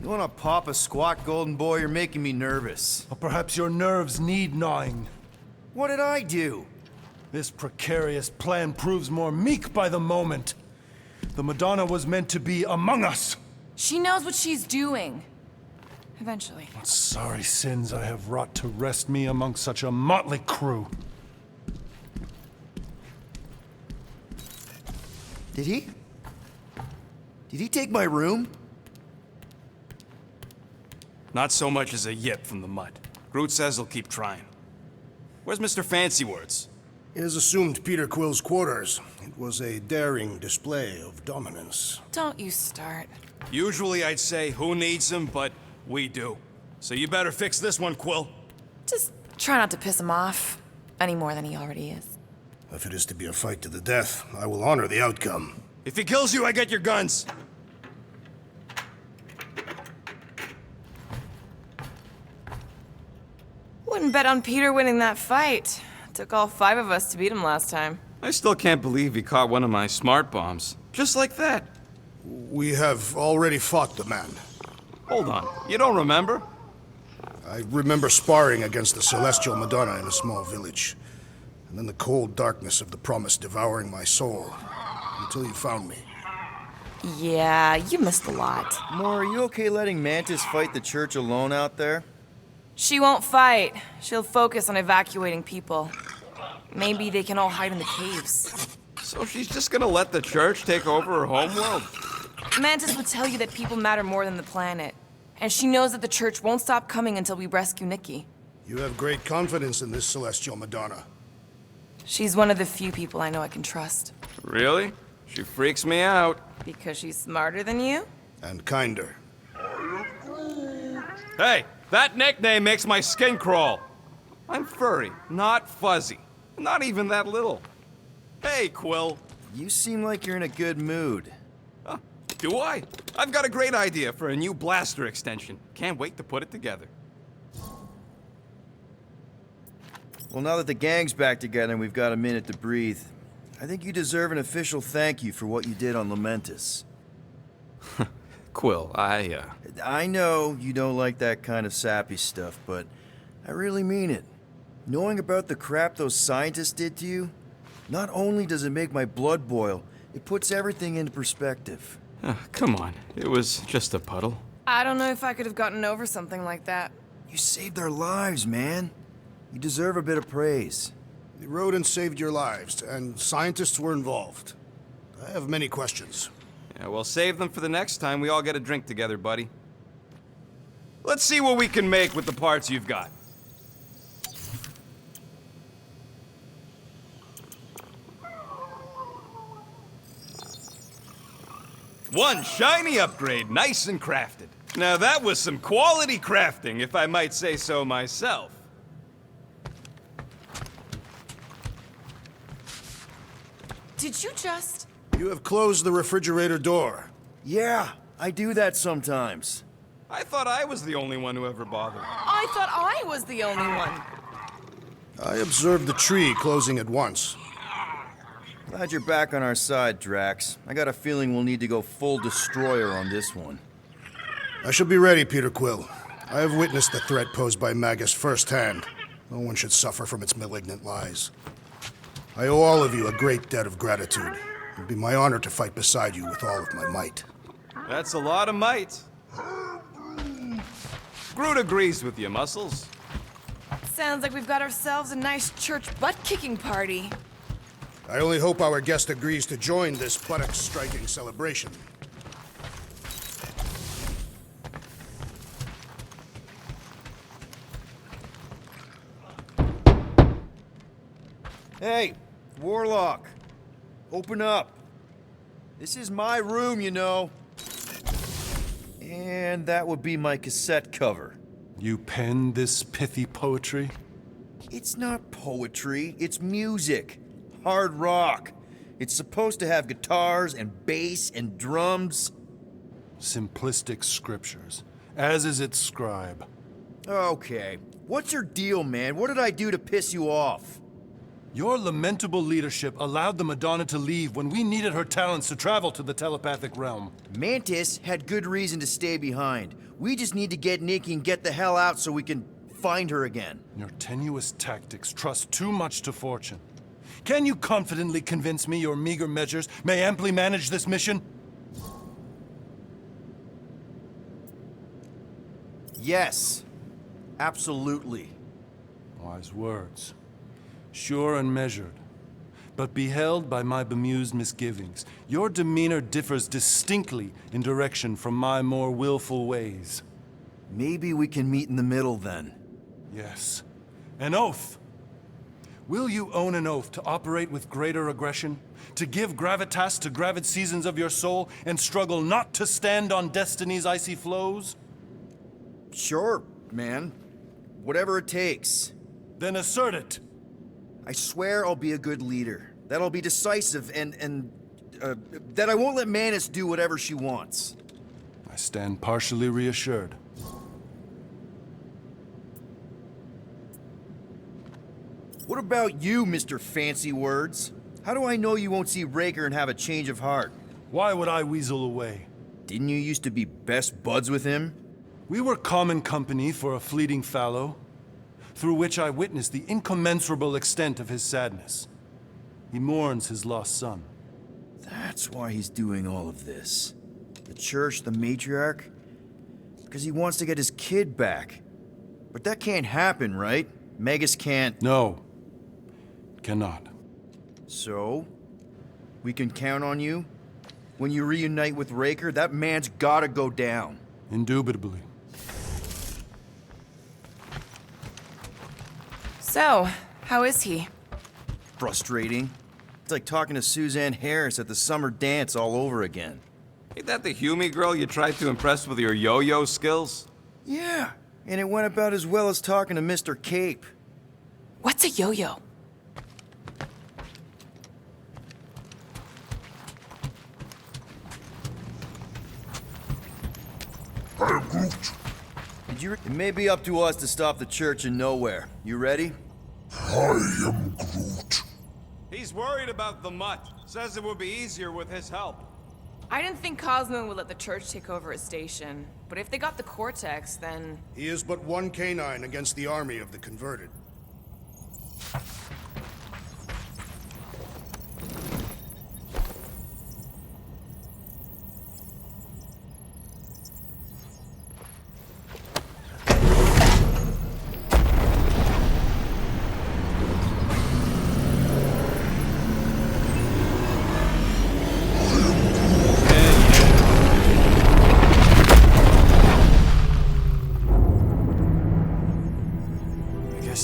You wanna pop a squat, golden boy? You're making me nervous. Or perhaps your nerves need gnawing. What did I do? This precarious plan proves more meek by the moment. The Madonna was meant to be among us. She knows what she's doing. Eventually. What sorry sins I have wrought to wrest me among such a motley crew. Did he? Did he take my room? Not so much as a yip from the mud. Groot says he'll keep trying. Where's Mr. Fancy Words? He has assumed Peter Quill's quarters. It was a daring display of dominance. Don't you start. Usually I'd say, who needs him, but we do. So you better fix this one, Quill. Just try not to piss him off any more than he already is. If it is to be a fight to the death, I will honor the outcome. If he kills you, I get your guns. Wouldn't bet on Peter winning that fight. Took all 5 of us to beat him last time. I still can't believe he caught one of my smart bombs. Just like that. We have already fought the man. Hold on, you don't remember? I remember sparring against the Celestial Madonna in a small village. And then the cold darkness of the promise devouring my soul. Until you found me. Yeah, you missed a lot. More, are you okay letting Mantis fight the church alone out there? She won't fight. She'll focus on evacuating people. Maybe they can all hide in the caves. So she's just gonna let the church take over her homeworld? Mantis would tell you that people matter more than the planet. And she knows that the church won't stop coming until we rescue Nikki. You have great confidence in this Celestial Madonna. She's one of the few people I know I can trust. Really? She freaks me out. Because she's smarter than you? And kinder. Hey, that nickname makes my skin crawl. I'm furry, not fuzzy. Not even that little. Hey, Quill. You seem like you're in a good mood. Huh, do I? I've got a great idea for a new blaster extension. Can't wait to put it together. Well, now that the gang's back together and we've got a minute to breathe, I think you deserve an official thank you for what you did on Lamentus. Quill, I know you don't like that kind of sappy stuff, but I really mean it. Knowing about the crap those scientists did to you, not only does it make my blood boil, it puts everything into perspective. Come on, it was just a puddle. I don't know if I could have gotten over something like that. You saved their lives, man. You deserve a bit of praise. The rodents saved your lives, and scientists were involved. I have many questions. Yeah, we'll save them for the next time we all get a drink together, buddy. Let's see what we can make with the parts you've got. One shiny upgrade, nice and crafted. Now that was some quality crafting, if I might say so myself. Did you just... You have closed the refrigerator door. Yeah, I do that sometimes. I thought I was the only one who ever bothered. I thought I was the only one. I observed the tree closing at once. Glad you're back on our side, Drax. I got a feeling we'll need to go full destroyer on this one. I shall be ready, Peter Quill. I have witnessed the threat posed by Magus firsthand. No one should suffer from its malignant lies. I owe all of you a great debt of gratitude. It would be my honor to fight beside you with all of my might. That's a lot of might. Groot agrees with you, Muscles. Sounds like we've got ourselves a nice church butt-kicking party. I only hope our guest agrees to join this buttock-striking celebration. Hey, Warlock. Open up. This is my room, you know. And that would be my cassette cover. You penned this pithy poetry? It's not poetry, it's music. Hard rock. It's supposed to have guitars and bass and drums. Simplistic scriptures, as is its scribe. Okay. What's your deal, man? What did I do to piss you off? Your lamentable leadership allowed the Madonna to leave when we needed her talents to travel to the telepathic realm. Mantis had good reason to stay behind. We just need to get Nikki and get the hell out so we can find her again. Your tenuous tactics trust too much to fortune. Can you confidently convince me your meager measures may amply manage this mission? Yes. Absolutely. Wise words. Sure and measured. But beheld by my bemused misgivings, your demeanor differs distinctly in direction from my more willful ways. Maybe we can meet in the middle then. Yes. An oath. Will you own an oath to operate with greater aggression? To give gravitas to gravid seasons of your soul and struggle not to stand on destiny's icy flows? Sure, man. Whatever it takes. Then assert it. I swear I'll be a good leader. That I'll be decisive and that I won't let Manus do whatever she wants. I stand partially reassured. What about you, Mr. Fancy Words? How do I know you won't see Raker and have a change of heart? Why would I weasel away? Didn't you used to be best buds with him? We were common company for a fleeting fallow, through which I witnessed the incommensurable extent of his sadness. He mourns his lost son. That's why he's doing all of this. The church, the matriarch? Because he wants to get his kid back. But that can't happen, right? Magus can't... No. Cannot. So? We can count on you? When you reunite with Raker, that man's gotta go down. Indubitably. So, how is he? Frustrating. It's like talking to Suzanne Harris at the summer dance all over again. Ain't that the Hume girl you tried to impress with your yo-yo skills? Yeah, and it went about as well as talking to Mr. Cape. What's a yo-yo? It may be up to us to stop the church in Knowhere. You ready? He's worried about the mutt. Says it would be easier with his help. I didn't think Cosmo would let the church take over his station, but if they got the Cortex, then... He is but one canine against the army of the converted.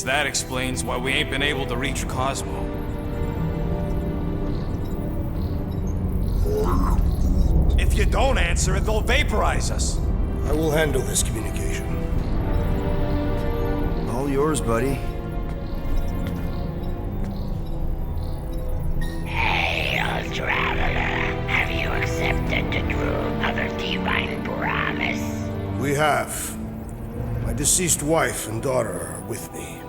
That explains why we ain't been able to reach Cosmo. If you don't answer it, they'll vaporize us. I will handle this communication. All yours, buddy. Hail, traveler. Have you accepted the truth of a divine promise? We have. My deceased wife and daughter are with me.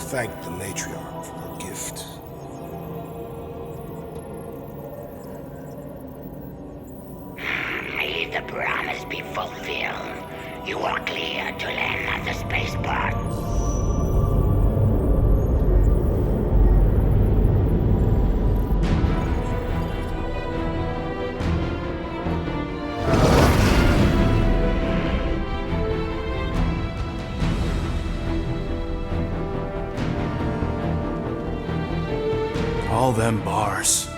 Thank the matriarch for her gift. May the promise be fulfilled. You are clear to land at the spaceport. All them bars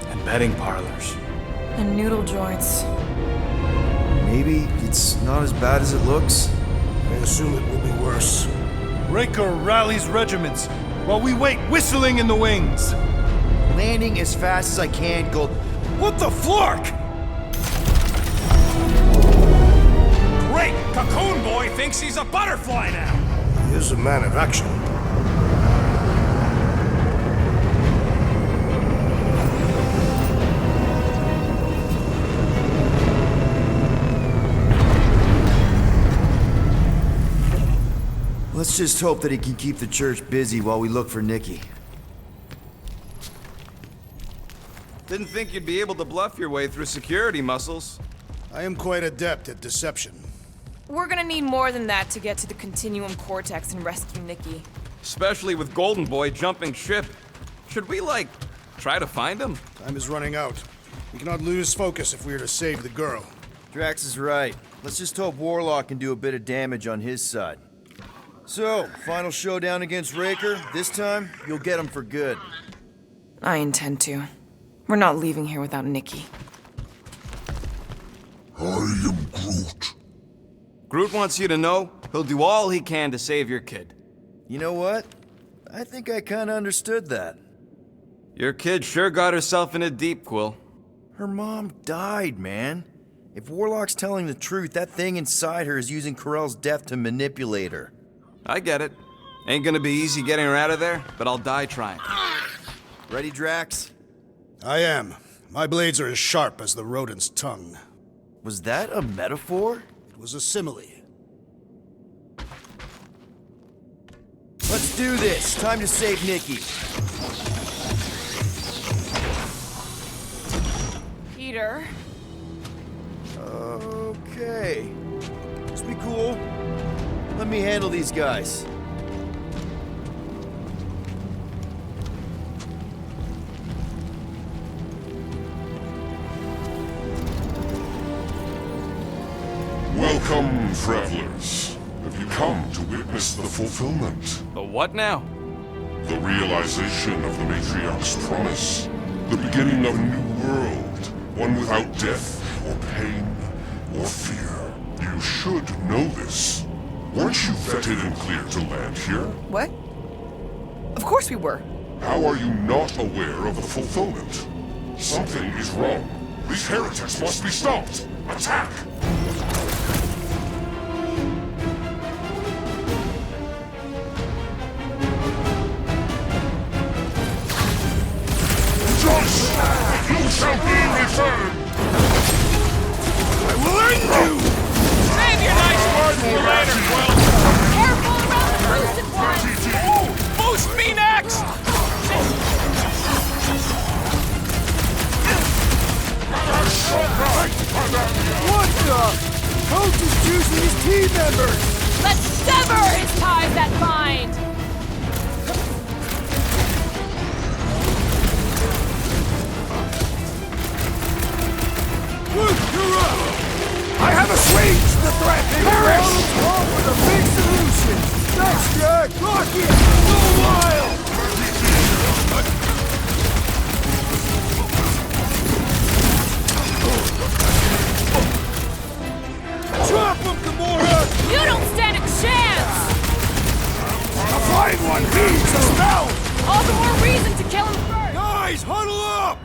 and betting parlors. And noodle joints. Maybe it's not as bad as it looks. I assume it will be worse. Raker rallies regiments while we wait whistling in the wings. Landing as fast as I can, Gold. What the flark? Great! Cocoon Boy thinks he's a butterfly now! He is a man of action. Let's just hope that he can keep the church busy while we look for Nikki. Didn't think you'd be able to bluff your way through security muscles. I am quite adept at deception. We're gonna need more than that to get to the Continuum Cortex and rescue Nikki. Especially with Golden Boy jumping ship. Should we, like, try to find him? Time is running out. We cannot lose focus if we are to save the girl. Drax is right. Let's just hope Warlock can do a bit of damage on his side. So, final showdown against Raker. This time, you'll get him for good. I intend to. We're not leaving here without Nikki. I am Groot. Groot wants you to know he'll do all he can to save your kid. You know what? I think I kinda understood that. Your kid sure got herself in a deep, Quill. Her mom died, man. If Warlock's telling the truth, that thing inside her is using Corell's death to manipulate her. I get it. Ain't gonna be easy getting her out of there, but I'll die trying. Ready, Drax? I am. My blades are as sharp as the rodent's tongue. Was that a metaphor? It was a simile. Let's do this. Time to save Nikki. Peter? Okay. Just be cool. Let me handle these guys. Welcome, travelers. Have you come to witness the fulfillment? The what now? The realization of the Matriarch's promise. The beginning of a new world. One without death, or pain, or fear. You should know this. Weren't you vetted and cleared to land here? What? Of course we were. How are you not aware of the fulfillment? Something is wrong. These heretics must be stopped. Attack! Rejoice! You shall be returned! I will end you! Save your nice words for later, Quill! Careful around the boosted one! Boost me next! What the? Coach is choosing his team members! Let's sever his ties that bind! Luke, you're up! I have assuaged the threat! Perish! Call for the big solution! Thanks, Jack! Rock it! Go wild! Drop him, Gamora! You don't stand a chance! A flying one heeds the spell! All the more reason to kill him first! Guys, huddle up!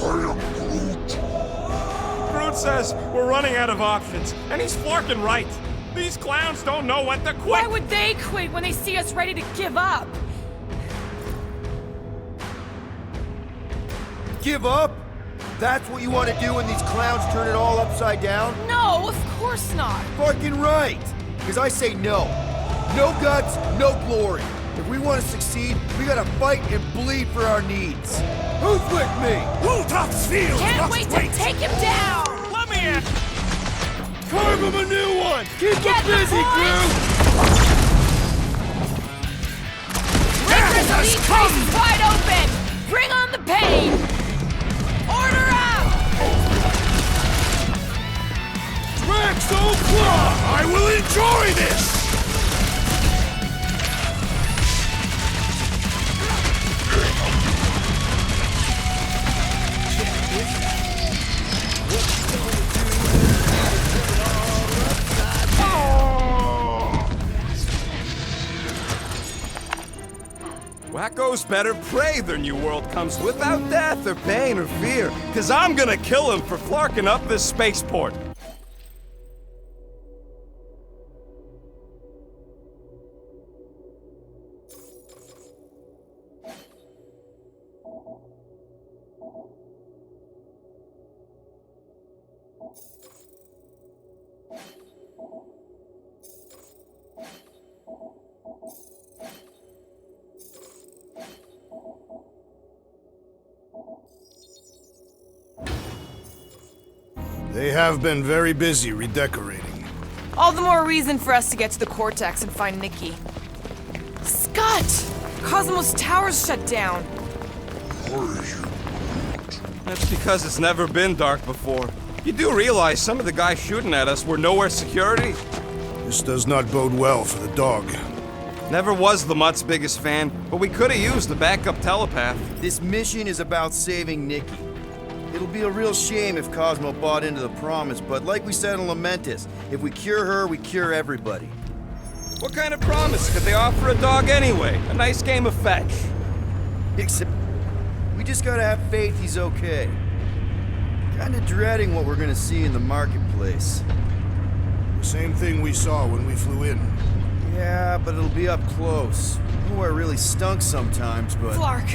I am Groot. Groot says we're running out of options, and he's flarking right. These clowns don't know when to Why quit! would they quit when they see us ready to give up? Give up? That's what you want to do when these clowns turn it all upside down? No, of course not. Fucking right! Because I say no. No guts, no glory. If we want to succeed, we gotta fight and bleed for our needs. Who's with me? Wultop's field Can't must wait to wait! take him down! Let me in! Carve him a new one! Keep Get him the busy, point! crew! Raker's elite face is wide open! Bring on the pain! Order out! Drax O'Clock! I will enjoy this! Wacko's better pray their new world comes without death or pain or fear, cause I'm gonna kill him for flarking up this spaceport. have been very busy redecorating. All the more reason for us to get to the Cortex and find Nikki. Scott! Cosmos Tower's shut down. That's because it's never been dark before. You do realize some of the guys shooting at us were Knowhere security? This does not bode well for the dog. Never was the Mutt's biggest fan, but we could have used a backup telepath. This mission is about saving Nikki. It'll be a real shame if Cosmo bought into the promise, but like we said in Lamentus, if we cure her, we cure everybody. What kind of promise could they offer a dog anyway? A nice game of fetch. Except, we just gotta have faith he's okay. Kinda dreading what we're gonna see in the marketplace. The same thing we saw when we flew in. Yeah, but it'll be up close. Nowhere really stunk sometimes, but... Flark!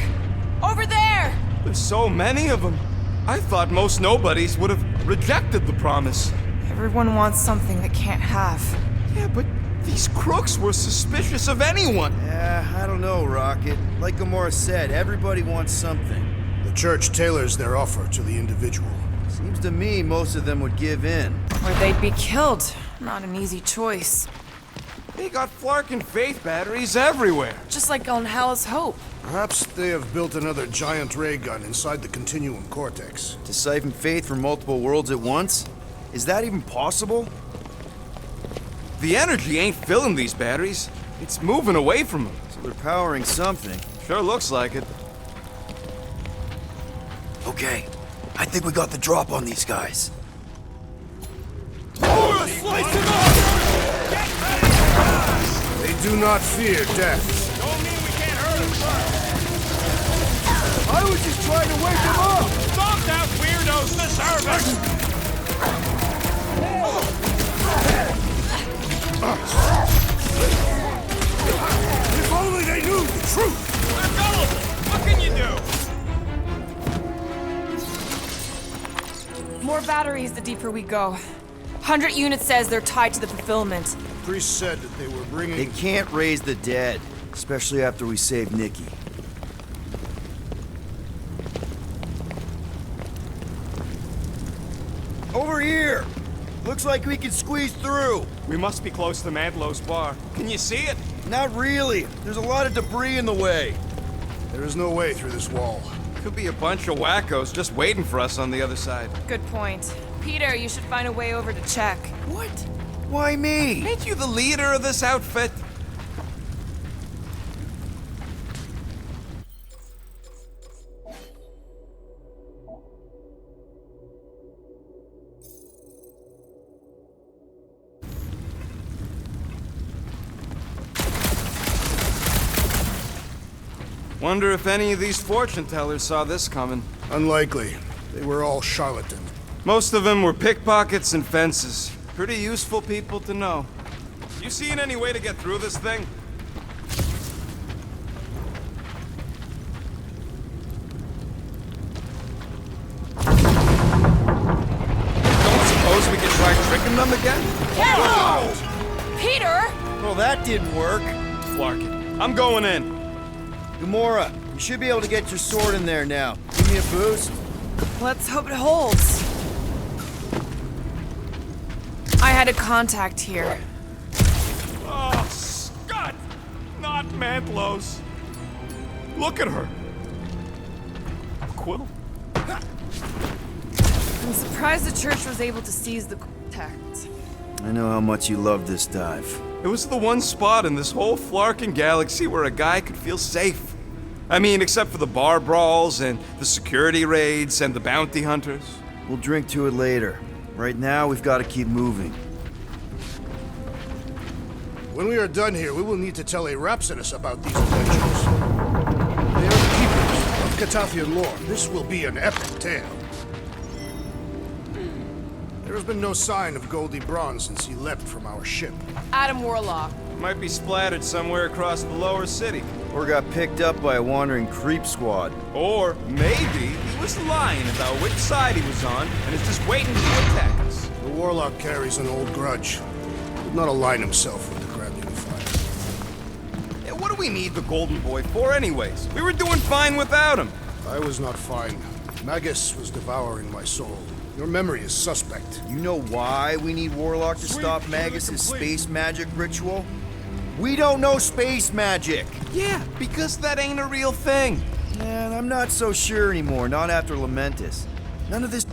Over there! There's so many of them. I thought most nobodies would have rejected the promise. Everyone wants something they can't have. Yeah, but these crooks were suspicious of anyone. Yeah, I don't know, Rocket. Like Gamora said, everybody wants something. The church tailors their offer to the individual. Seems to me most of them would give in. Or they'd be killed. Not an easy choice. They got Flark and Faith batteries everywhere. Just like on Hallis Hope. Perhaps they have built another giant ray gun inside the Continuum Cortex. To siphon faith from multiple worlds at once? Is that even possible? The energy ain't filling these batteries. It's moving away from them. So they're powering something. Sure looks like it. Okay, I think we got the drop on these guys. They do not fear death. I was just trying to wake them up! Stop that weirdo's the service! If only they knew the truth! They're gullible! What can you do? More batteries the deeper we go. 100 units says they're tied to the fulfillment. Priest said that they were bringing... They can't raise the dead, especially after we save Nikki. Over here! Looks like we can squeeze through. We must be close to Mantlo's bar. Can you see it? Not really. There's a lot of debris in the way. There is no way through this wall. Could be a bunch of wackos just waiting for us on the other side. Good point. Peter, you should find a way over to check. What? Why me? Ain't you the leader of this outfit? Wonder if any of these fortune tellers saw this coming. Unlikely. They were all charlatans. Most of them were pickpockets and fences. Pretty useful people to know. You seen any way to get through this thing? Don't suppose we could try tricking them again? Careful! Peter! Well, that didn't work. Flark it. I'm going in. Gamora, you should be able to get your sword in there now. Give me a boost. Let's hope it holds. I had a contact here. Oh, Scott! Not Mantlos. Look at her. Quill? I'm surprised the church was able to seize the contact. I know how much you love this dive. It was the one spot in this whole Flarkin galaxy where a guy could feel safe. I mean, except for the bar brawls and the security raids and the bounty hunters. We'll drink to it later. Right now, we've got to keep moving. When we are done here, we will need to tell a Rhapsodus about these adventures. They are the keepers of Catathian lore. This will be an epic tale. There has been no sign of Goldie Braun since he leapt from our ship. Adam Warlock. Might be splattered somewhere across the lower city. Or got picked up by a wandering creep squad. Or maybe he was lying about which side he was on and is just waiting to attack us. The Warlock carries an old grudge. He would not align himself with the Grand Unified. Yeah, what do we need the Golden Boy for anyways? We were doing fine without him. I was not fine. Magus was devouring my soul. Your memory is suspect. You know why we need Warlock to stop Magus's space magic ritual? We don't know space magic! Yeah, because that ain't a real thing. Man, I'm not so sure anymore, not after Lamentus. None of this...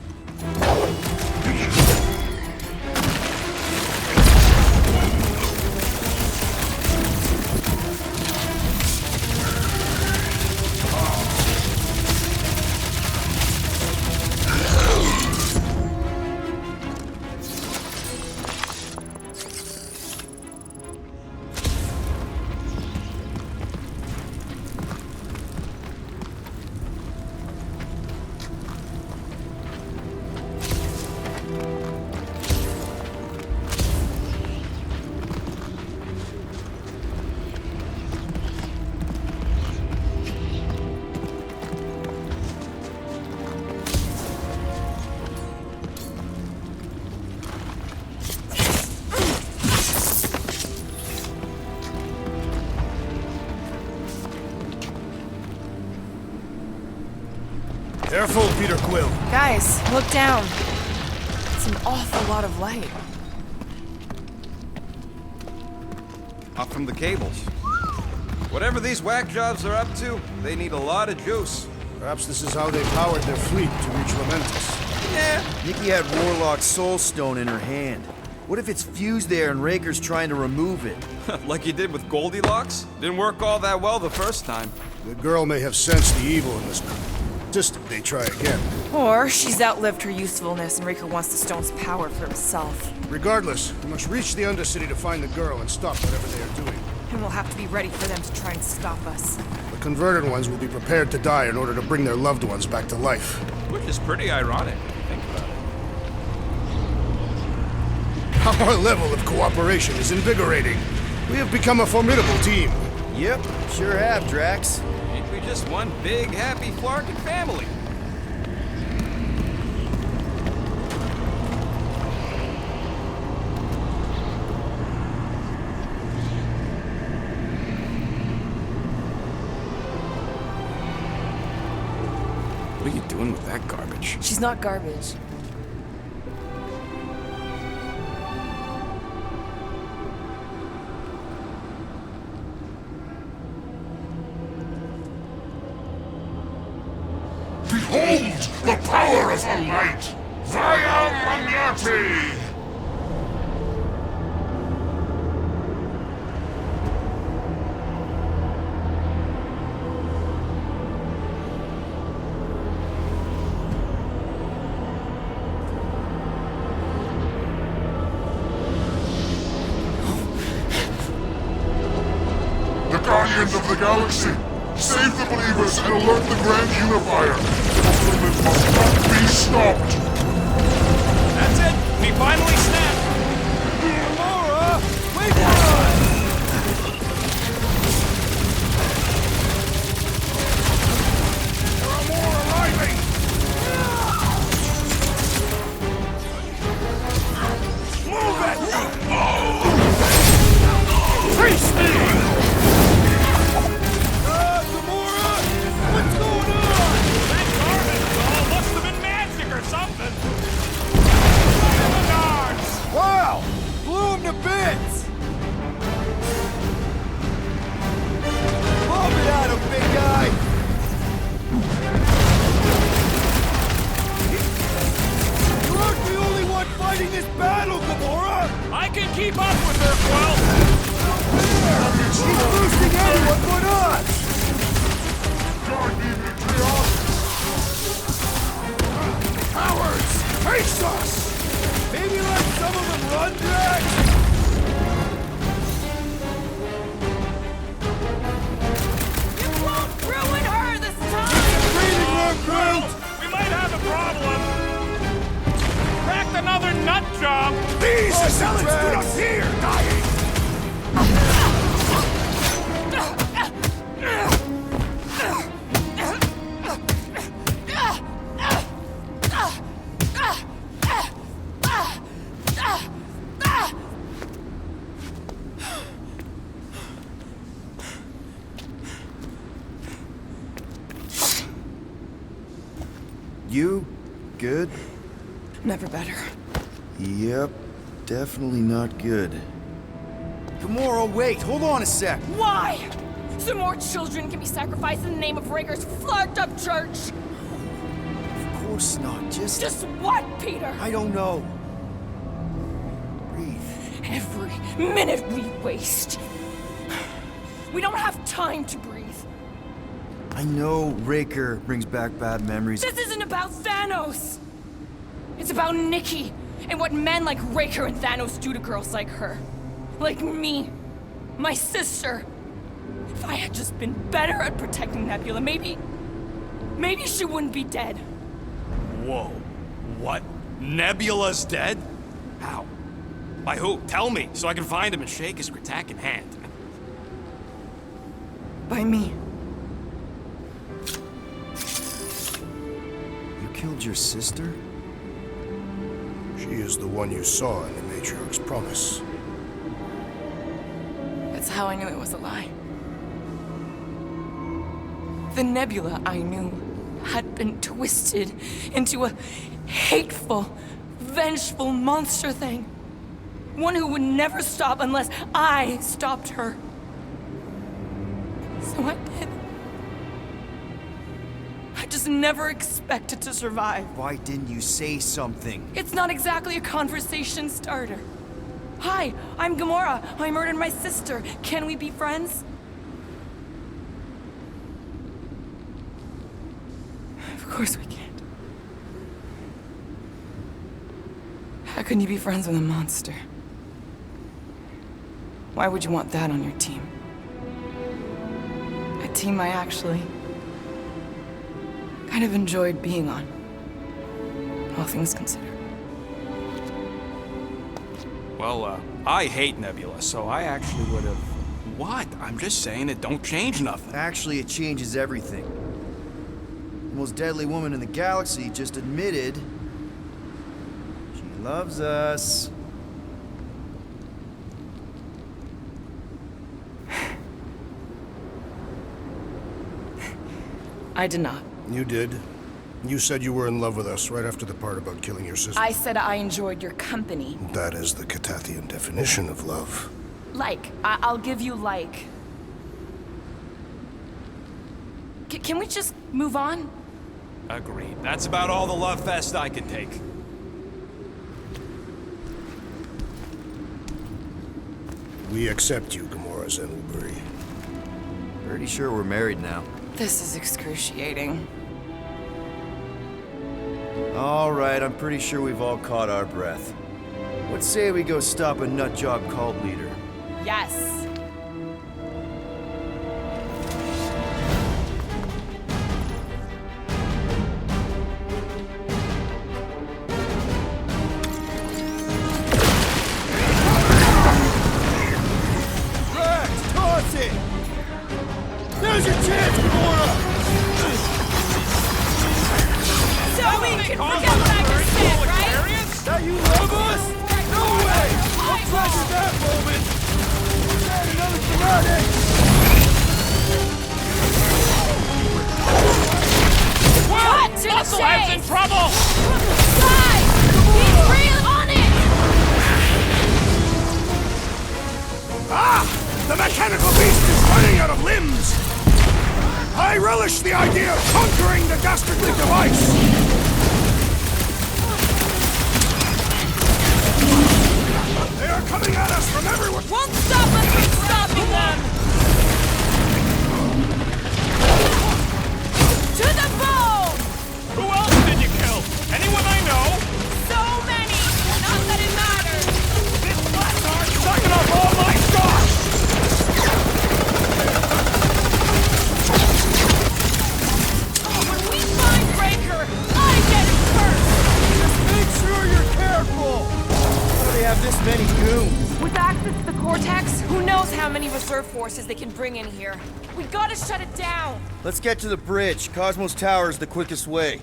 Careful, Peter Quill. Guys, look down. It's an awful lot of light. Up from the cables. Whatever these whack jobs are up to, they need a lot of juice. Perhaps this is how they powered their fleet to reach Lamentus. Yeah. Nikki had Warlock's soul stone in her hand. What if it's fused there and Raker's trying to remove it? Like you did with Goldilocks? Didn't work all that well the first time. The girl may have sensed the evil in this system. They try again. Or she's outlived her usefulness and Raker wants the stone's power for himself. Regardless, we must reach the Undercity to find the girl and stop whatever they are doing. And we'll have to be ready for them to try and stop us. The converted ones will be prepared to die in order to bring their loved ones back to life. Which is pretty ironic, if you think about it. Our level of cooperation is invigorating. We have become a formidable team. Yep, sure have, Drax. Ain't we just one big, happy Flarkin family? What are you doing with that garbage? She's not garbage. Behold the power of the light! Via Magnati! The Guardians of the Galaxy! Save the believers and alert the Grand Unifier! Fulfillment must not be stopped! That's it! We finally snapped! Laura! Wait for us! There are more arriving! Move it! Face me! What's going on? That garbage ball must have been magic or something! Fire the guards! Wow! Blew him to bits! Bomb it at him, big guy! You aren't the only one fighting this battle, Gamora! I can keep up with her, Quill! He's boosting anyone but us! Cowards! Face us! Maybe let some of them run, Drax? You won't ruin her this time! Breathing room, Groot! We might have a problem! Cracked another nut job! These assailants do not Drax. fear dying! You good? Never better. Yep, definitely not good. Gamora, wait, hold on a sec. Why? So more children can be sacrificed in the name of Raker's flarked up church? Of course not, Just what, Peter? I don't know. Breathe. Every minute we waste. We don't have time to breathe. I know Raker brings back bad memories. This isn't about Thanos. It's about Nikki and what men like Raker and Thanos do to girls like her. Like me. My sister. If I had just been better at protecting Nebula, maybe she wouldn't be dead. Whoa. What? Nebula's dead? How? By who? Tell me, so I can find him and shake his Kratak in hand. By me. You killed your sister? She is the one you saw in the Matriarch's promise. That's how I knew it was a lie. The Nebula I knew had been twisted into a hateful, vengeful monster thing. One who would never stop unless I stopped her. So I did. I just never expected to survive. Why didn't you say something? It's not exactly a conversation starter. Hi, I'm Gamora. I murdered my sister. Can we be friends? Of course we can't. How can you be friends with a monster? Why would you want that on your team? A team I actually kind of enjoyed being on, all things considered. Well, I hate Nebula, so I actually would have... What? I'm just saying it don't change nothing. Actually, it changes everything. The most deadly woman in the galaxy just admitted she loves us. I did not. You did. You said you were in love with us right after the part about killing your sister. I said I enjoyed your company. That is the Catathian definition of love. Like. I'll give you like. Can we just move on? Agreed. That's about all the love fest I could take. We accept you, Gamora Zenoburi. Pretty sure we're married now. This is excruciating. All right, I'm pretty sure we've all caught our breath. What say we go stop a nutjob cult leader? Yes. Toss it! There's your chance, Gamora! So we can forget what I just said, right? That you love us? No way! I'll treasure that moment! And another karate! Cut to the Musclehead's in chase! trouble! Guys! He's real on it! Ah! The mechanical beast is running out of limbs! I relish the idea of conquering the dastardly device! They are coming at us from everywhere! Won't stop us from stopping them! To the bone! Who else did you kill? Anyone I know? So many! Not that it matters! This bastard's sucking up all my stock! When we find Raker, I get it first! Just make sure you're careful! How do they have this many goons? With access to the Cortex, who knows how many reserve forces they can bring in here. We gotta shut it down! Let's get to the bridge. Cosmos Tower is the quickest way.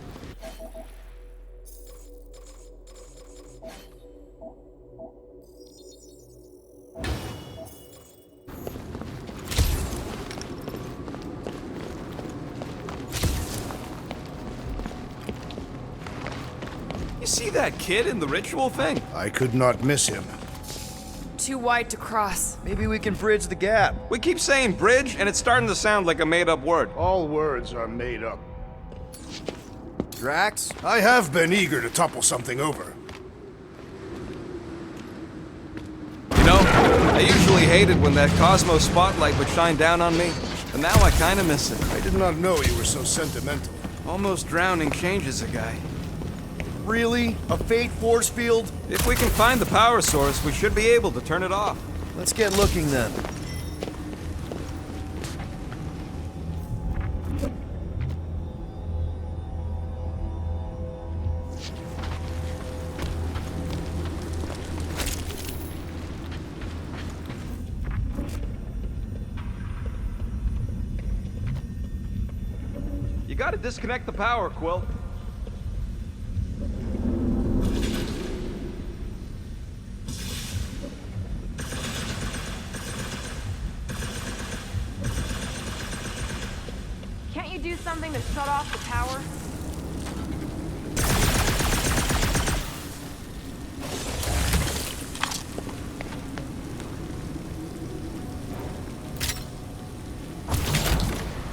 You see that kid in the ritual thing? I could not miss him. Too wide to cross. Maybe we can bridge the gap. We keep saying bridge, and it's starting to sound like a made-up word. All words are made up. Drax? I have been eager to topple something over. You know, I usually hated when that Cosmos spotlight would shine down on me, but now I kinda miss it. I did not know you were so sentimental. Almost drowning changes a guy. Really? A fate force field? If we can find the power source, we should be able to turn it off. Let's get looking then. You gotta disconnect the power, Quill. Can't you do something to shut off the power?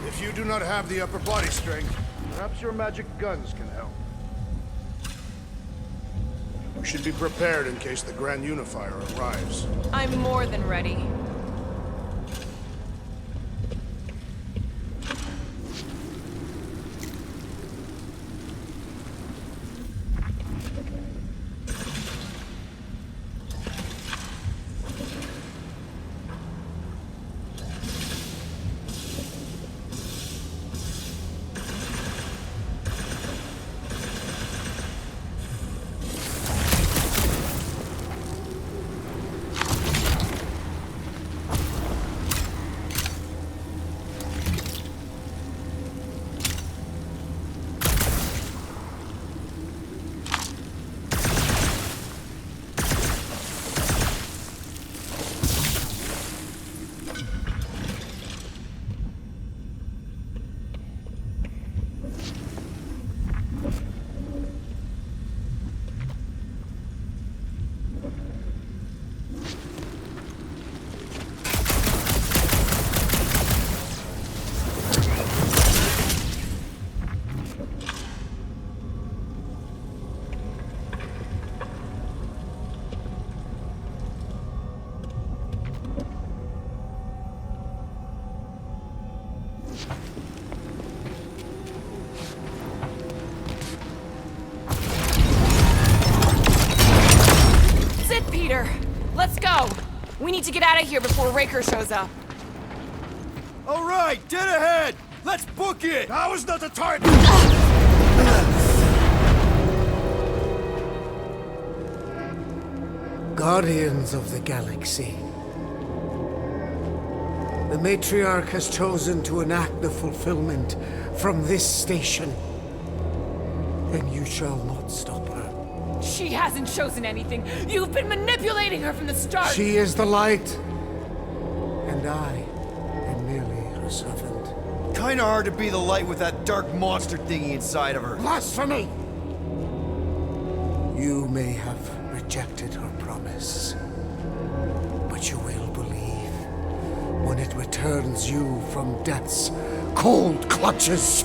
If you do not have the upper body strength, perhaps your magic guns can help. We should be prepared in case the Grand Unifier arrives. I'm more than ready. Let's go! We need to get out of here before Raker shows up. All right, dead ahead! Let's book it! Now is not the time! Guardians of the Galaxy. The Matriarch has chosen to enact the fulfillment from this station. And you shall not stop her. She hasn't chosen anything. You've been manipulating her from the start. She is the light. And I am merely her servant. Kinda hard to be the light with that dark monster thingy inside of her. Blasphemy! You may have rejected her promise, but you will believe when it returns you from death's cold clutches.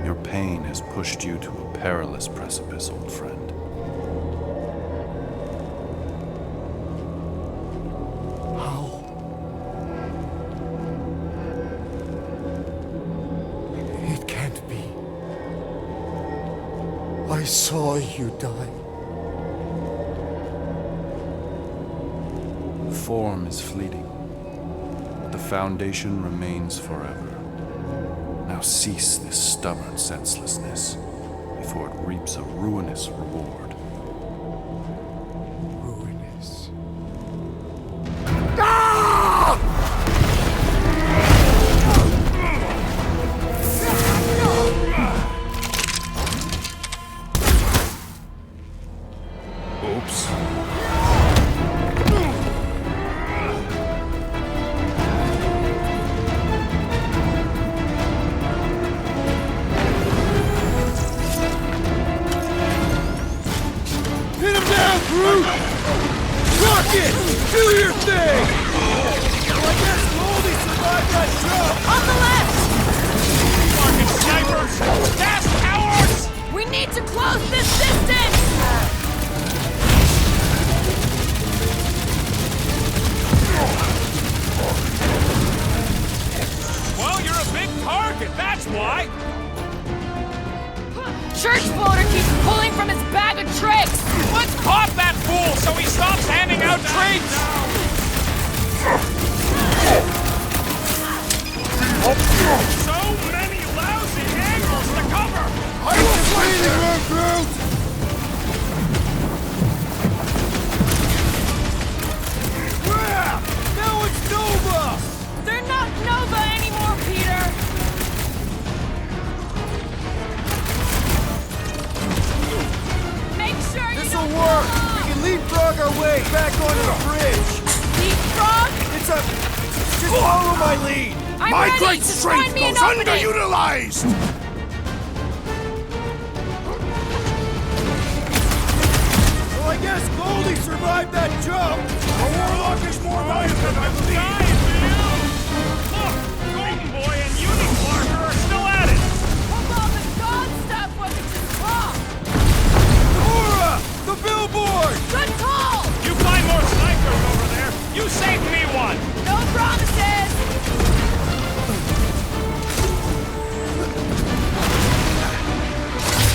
Your pain has pushed you to a perilous precipice, old friend. It can't be. I saw you die. Form is fleeting, but the foundation remains forever. Now cease this stubborn senselessness before it reaps a ruinous reward. Ruinous. Oops. pocket, that's why! Church voter keeps pulling from his bag of tricks! Let's pop that fool so he stops handing out treats! So many lousy angles to cover! I will fight it! Now it's Nova! They're not Nova anymore, Peter! Make sure you This'll don't work! fall off. We can leapfrog our way back onto the bridge! Leapfrog? It's a... Just follow my lead! I'm My ready! great Just strength find me an goes opening! underutilized! Well, I guess Goldie survived that jump! The Warlock is more valuable than I believe! Dying for you! Look, Golden Boy and Unicorn are still at it! Hold on, the god stuff wasn't just talk! Nora! The billboard! Good call! You find more snipers over there, you saved me one! No promises!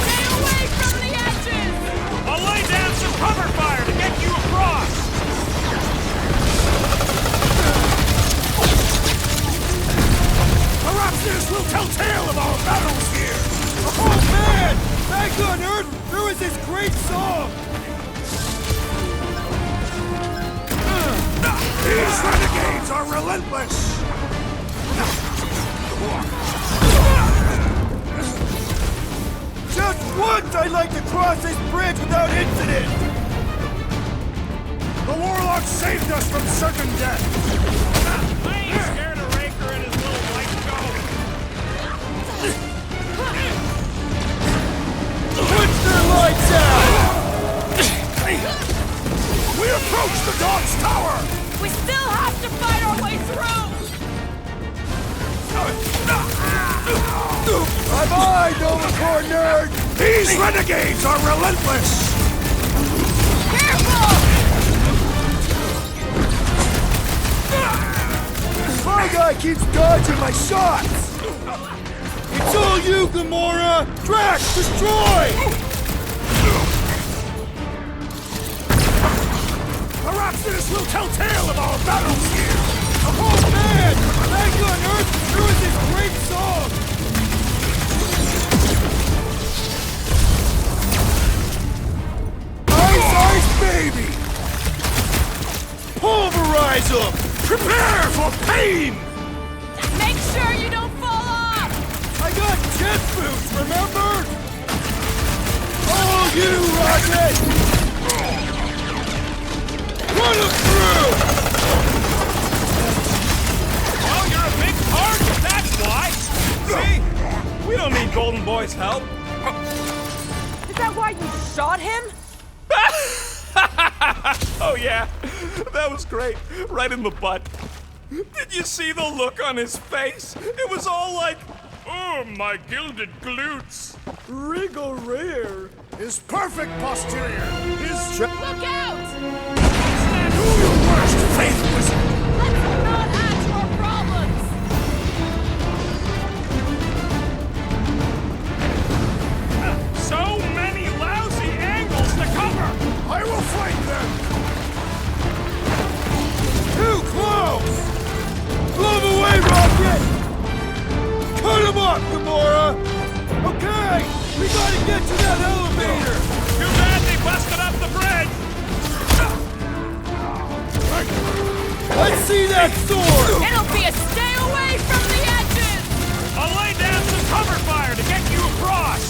Stay away from the edges! I'll lay down some cover fire to get you across! Perhaps this will tell tale of our battles here! Oh man! Back on Earth, there was this great song! These renegades are relentless! Just once I'd like to cross this bridge without incident! The Warlock saved us from certain death! I ain't scared of Raker and his little white goat! Switch their lights out! We approach the Dog's Tower! We still have to fight our way through! Bye-bye, Nova nerd! These renegades are relentless! Careful! My guy keeps dodging my shots! It's all you, Gamora! Drax, destroy! Perhaps this will tell tale of our battles here! Oh man! Back on Earth, there was this great song! Ice, ice, baby! Pulverize them! Prepare for pain! Make sure you don't fall off! I got jet boots, remember? All you, Rocket! Run them through! Well, you're a big target, that's why! See? We don't need Golden Boy's help. Is that why you shot him? Oh yeah, that was great. Right in the butt. Did you see the look on his face? It was all like, oh, my gilded glutes. Wriggle rear! His perfect posterior! His Look out! worst faith was... Let's not add to our problems! So many lousy angles to cover! I will fight them! Too close! Glove away, Rocket! Cut him up, Gamora! Okay, we gotta get to that elevator! Too bad they busted up the bridge! Let's see that sword! It'll be a stay away from the edges! I'll lay down some cover fire to get you across!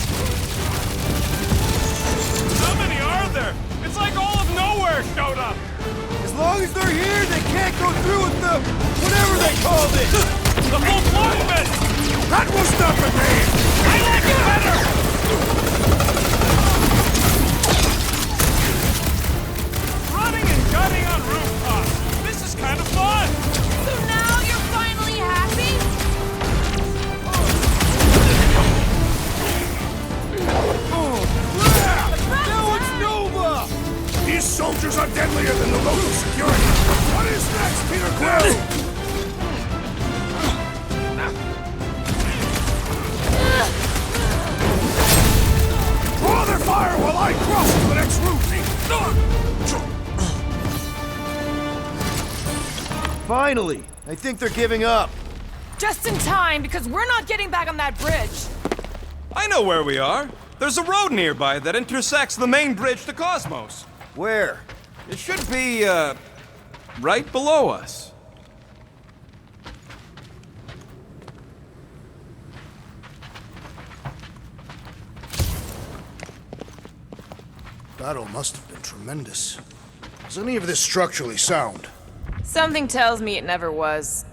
How many are there? It's like all of Knowhere showed up! As long as they're here, they can't go through with the... whatever they called it! The full plungement! That was not the name! I like it better! Running and gunning on rooftops. This is kind of fun! So now you're finally happy? Now it's Nova! These soldiers are deadlier than the local security! What is next, Peter Quill? Finally! I think they're giving up. Just in time, because we're not getting back on that bridge. I know where we are. There's a road nearby that intersects the main bridge to Cosmos. Where? It should be, right below us. Battle must have been tremendous. Is any of this structurally sound? Something tells me it never was.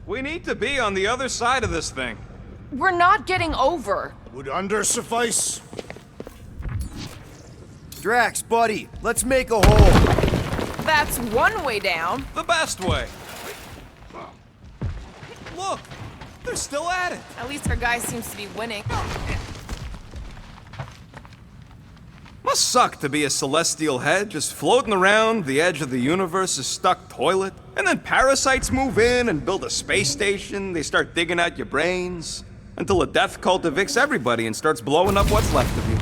We need to be on the other side of this thing. We're not getting over. Would under suffice? Drax, buddy, let's make a hole. That's one way down. The best way. Look, they're still at it. At least our guy seems to be winning. Must suck to be a celestial head just floating around the edge of the universe's stuck toilet. And then parasites move in and build a space station. They start digging out your brains. Until a death cult evicts everybody and starts blowing up what's left of you.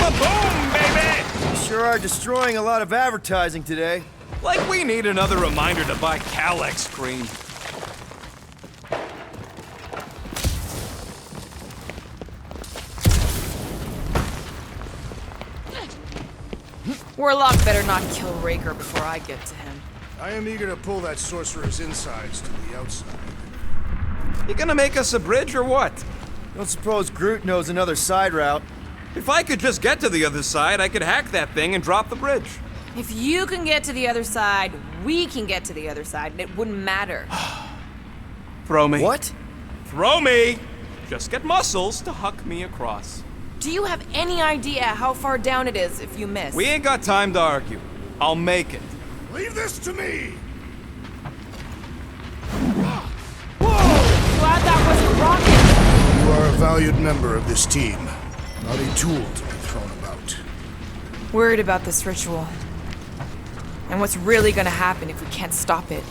Boom, baby! You sure are destroying a lot of advertising today. Like we need another reminder to buy Calex cream. Warlock better not kill Raker before I get to him. I am eager to pull that sorcerer's insides to the outside. You gonna make us a bridge or what? Don't suppose Groot knows another side route. If I could just get to the other side, I could hack that thing and drop the bridge. If you can get to the other side, we can get to the other side, and it wouldn't matter. Throw me. What? Throw me! Just get muscles to huck me across. Do you have any idea how far down it is if you miss? We ain't got time to argue. I'll make it. Leave this to me! Glad that was a rocket. You are a valued member of this team, not a tool to be thrown about. Worried about this ritual. And what's really gonna happen if we can't stop it.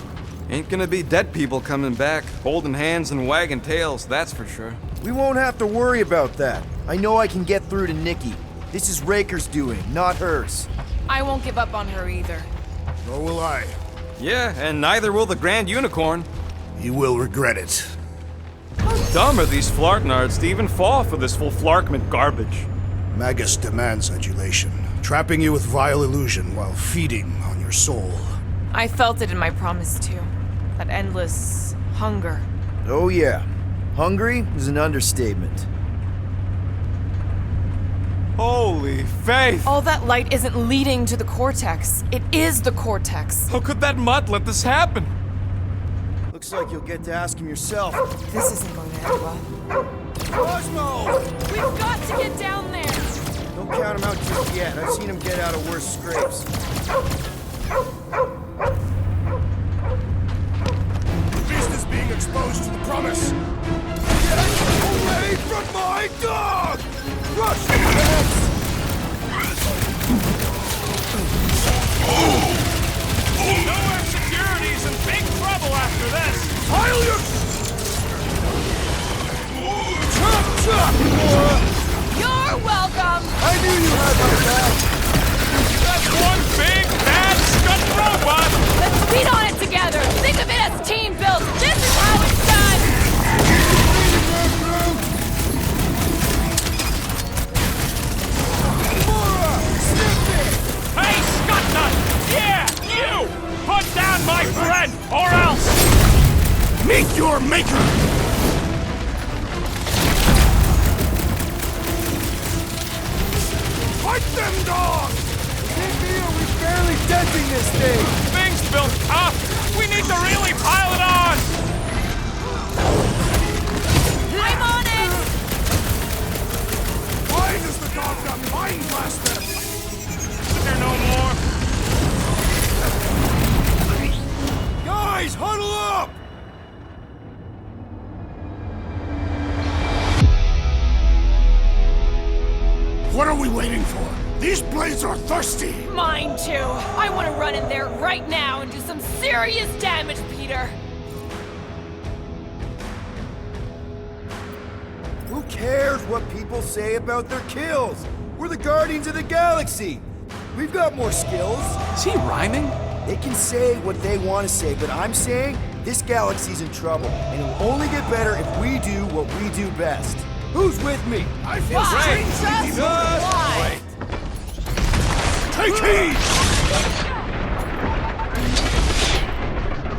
Ain't gonna be dead people coming back, holding hands and wagging tails, that's for sure. We won't have to worry about that. I know I can get through to Nikki. This is Raker's doing, not hers. I won't give up on her either. Nor will I. Yeah, and neither will the Grand Unicorn. You will regret it. How dumb are these Flarknards to even fall for this full Flarkment garbage? Magus demands adulation, trapping you with vile illusion while feeding on your soul. I felt it in my promise too. That endless hunger. Oh yeah. Hungry is an understatement. Holy faith! All that light isn't leading to the cortex. It is the cortex. How could that mutt let this happen? Looks like you'll get to ask him yourself. This isn't going to end well. Cosmo! We've got to get down there! Don't count him out just yet. I've seen him get out of worse scrapes. The beast is being exposed to the promise. Get away from my dog! Rush! Knowhere security's in big trouble after this! Pile your... Chop, chop! You're welcome! I knew you had my back! That's one big, bad, scut robot! Let's beat on it together! Think of it as team build! This is how it's done! Hey, Scuttnut! Yeah, you! Put down my friend, or else! Meet your maker! Fight them, dogs! We're barely denting this thing! Things built tough! We need to really pile it on! I'm on it! Why does the dog got mind blaster? Is there no more? Guys, huddle up! What are we waiting for? These blades are thirsty! Mine too! I want to run in there right now and do some serious damage, Peter! Who cares what people say about their kills? We're the Guardians of the Galaxy! We've got more skills! Is he rhyming? They can say what they want to say, but I'm saying this galaxy's in trouble, and it'll only get better if we do what we do best. Who's with me? I feel Why? strangely Just why? Take heed!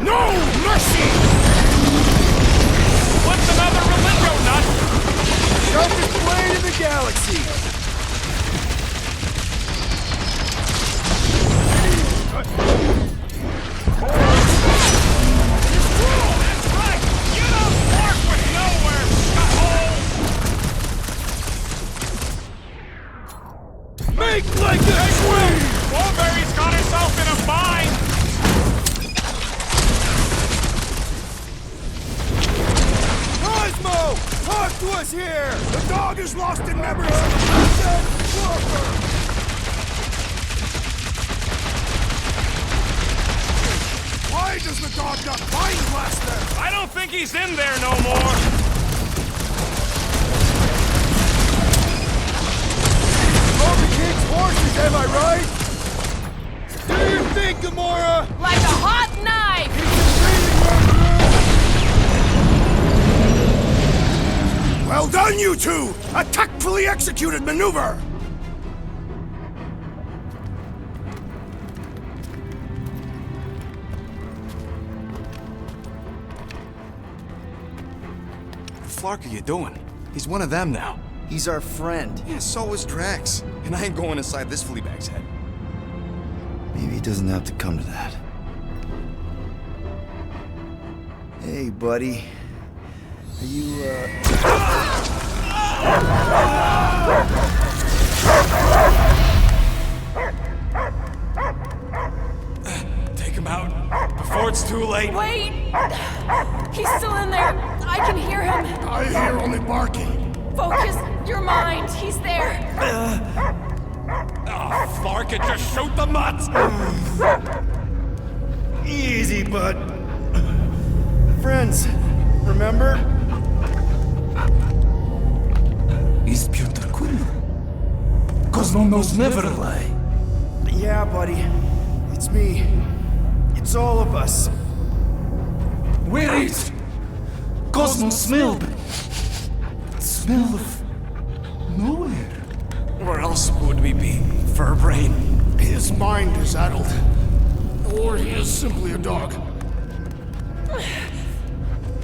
No mercy! What's another relingo nut? Sharpest blade in the galaxy! That's right! You don't work with Knowhere, scuthole! Make like a tree! Wolverie's got herself in a bind! Cosmo! Talk to us here! The dog is lost in memories of the past. Why does the dog not find Blaster? I don't think he's in there no more! Oh, the king's horses, am I right? Do you think, Gamora? Like a hot knife! Well done, you two! A tactfully executed maneuver! What the flark are you doing? He's one of them now. He's our friend. Yeah, so is Drax. And I ain't going inside this flea bag's head. Maybe it doesn't have to come to that. Hey, buddy. Are you, Take him out before it's too late. Wait! He's still in there. I can hear him. I hear only barking. Focus your mind. He's there. Oh, Flark, it just shoot the mutts! Easy, bud. Friends, remember? He's Peter Quill. Cosmo knows never lie. Yeah, buddy. It's me. It's all of us. Where is Cosmo smelled? Smell of nowhere. Where else would we be? Furbrain. His mind is addled. Or he is simply a dog.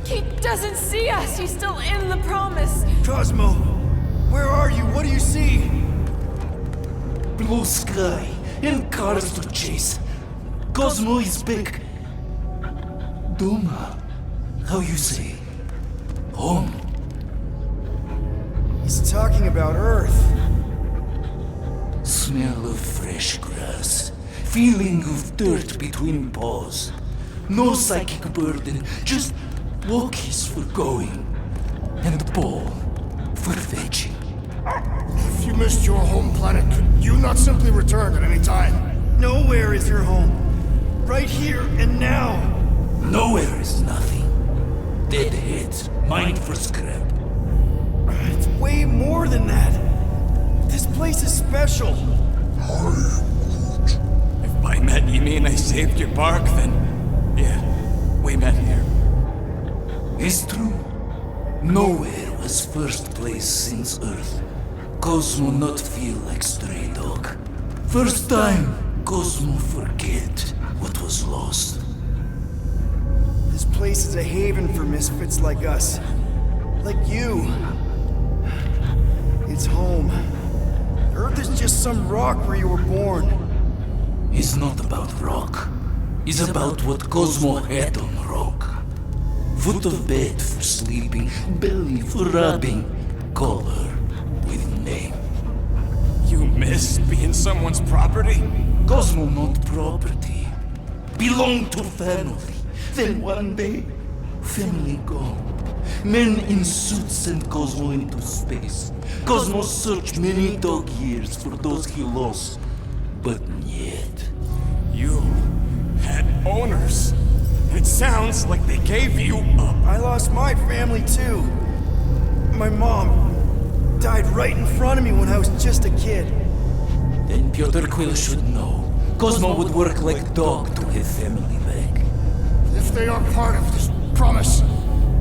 He doesn't see us. He's still in the promise. Cosmo, where are you? What do you see? Blue sky and cars to chase. Cosmo is back. Doma. How you say? Home. He's talking about Earth. Smell of fresh grass. Feeling of dirt between paws. No psychic burden, just walkies for going. And the ball for fetching. If you missed your home planet, could you not simply return at any time? Nowhere is your home. Right here and now. Nowhere is nothing. Dead heads, mind for scrap. It's way more than that. This place is special. If by met you mean I saved your bark, then yeah, we met here. It's true. Nowhere was first place since Earth. Cosmo not feel like stray dog. First time, Cosmo forget what was lost. This place is a haven for misfits like us. Like you. It's home. Earth is just some rock where you were born. It's not about rock. It's about what Cosmo had on rock. Foot of bed for sleeping, belly for rubbing, color with name. You miss being someone's property? Cosmo not property. Belong to family. Then one day, family gone. Men in suits send Cosmo into space. Cosmo searched many dog years for those he lost. But yet... You had owners. It sounds like they gave you up. I lost my family too. My mom died right in front of me when I was just a kid. Then Piotr Quill should know. Cosmo would work like dog to have family back. If they are part of this promise,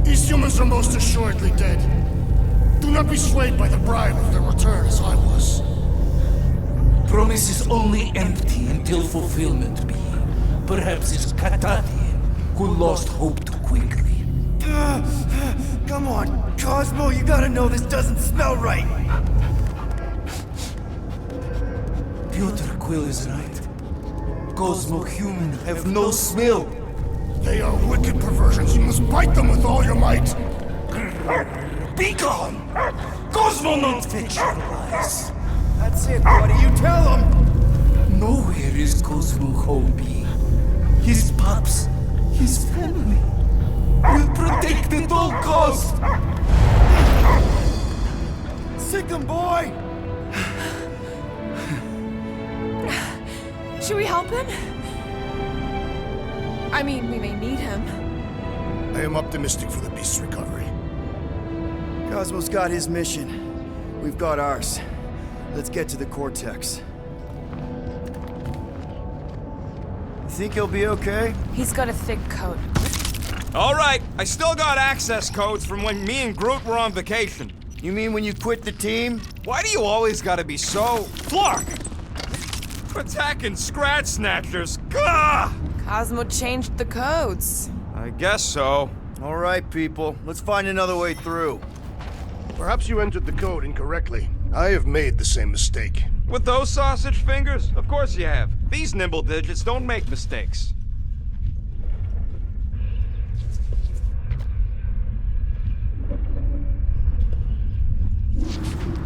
these humans are most assuredly dead. Do not be swayed by the bribe of their return as I was. Promise is only empty until fulfillment be. Perhaps it's Katati who lost hope too quickly. Come on, Cosmo, you gotta know this doesn't smell right. Piotr Quill is right. Cosmo human have no smell. They are wicked perversions. You must bite them with all your might. Be gone! Cosmo not fetch your lies. That's it, buddy, you tell him! Nowhere is Cosmo home be. His pups, his family, will protect at all cost. Sick 'em, boy! Should we help him? I mean, we may need him. I am optimistic for the beast's recovery. Cosmo's got his mission. We've got ours. Let's get to the Cortex. You think he'll be okay? He's got a thick coat. All right, I still got access codes from when me and Groot were on vacation. You mean when you quit the team? Why do you always gotta be so... Flark! Attacking Scratch Snatchers. Gah! Cosmo changed the codes. I guess so. All right, people. Let's find another way through. Perhaps you entered the code incorrectly. I have made the same mistake. With those sausage fingers? Of course you have. These nimble digits don't make mistakes.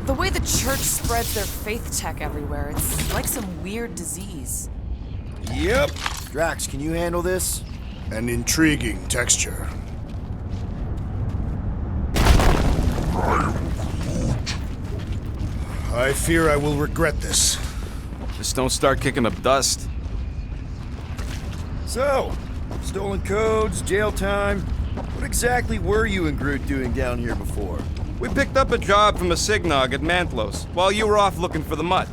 The way the church spreads their faith tech everywhere, it's like some weird disease. Yep. Drax, can you handle this? An intriguing texture. I fear I will regret this. Just don't start kicking up dust. So, stolen codes, jail time. What exactly were you and Groot doing down here before? We picked up a job from a Signog at Mantlos, while you were off looking for the mutt.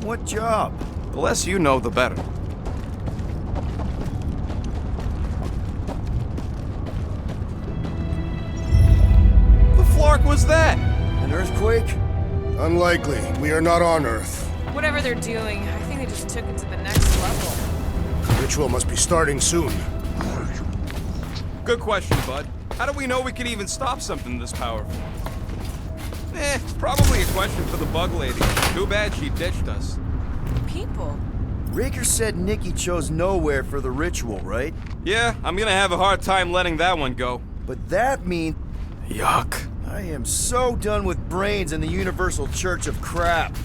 What job? The less you know, the better. The flark was that? An earthquake? Unlikely. We are not on Earth. Whatever they're doing, I think they just took it to the next level. The ritual must be starting soon. Good question, bud. How do we know we could even stop something this powerful? Probably a question for the bug lady. Too bad she ditched us. People. Raker said Nikki chose Knowhere for the ritual, right? Yeah, I'm gonna have a hard time letting that one go. But that means... Yuck. I am so done with brains and the Universal Church of Crap.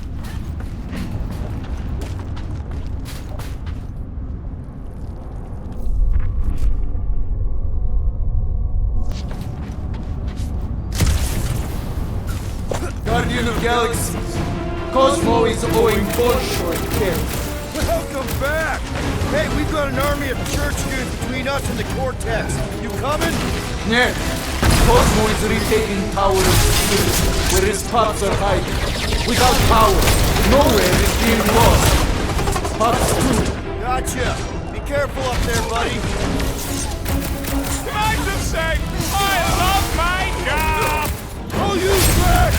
Guardian of Galaxies, Cosmo is owing foreshore care. Welcome back! Hey, we've got an army of church dudes between us and the Cortex. You coming? Yeah, Cosmo is retaking Tower of Steel, where his pups are hiding. Without power, Knowhere is being lost. Pups too. Gotcha. Be careful up there, buddy. Can I just say, I love my job! I'll use Drax!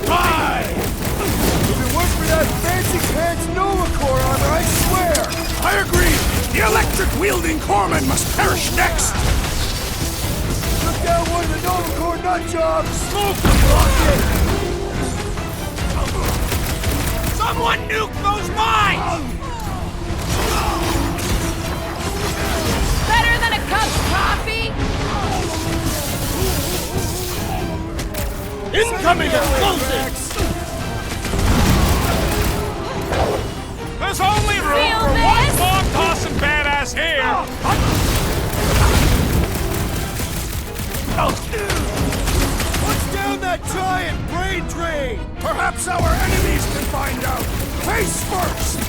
Bye! If it weren't for that fancy pants Nova Corps armor, I swear! I agree! The electric-wielding corpsman must perish next! Took down one of the Nova Corps nut jobs! Smoke the rocket! Someone nuke those mines! Better than a cup of coffee? Incoming explosives! There's only room Feel for this? one bomb tossing badass here! What's down that giant brain drain? Perhaps our enemies can find out! Face first!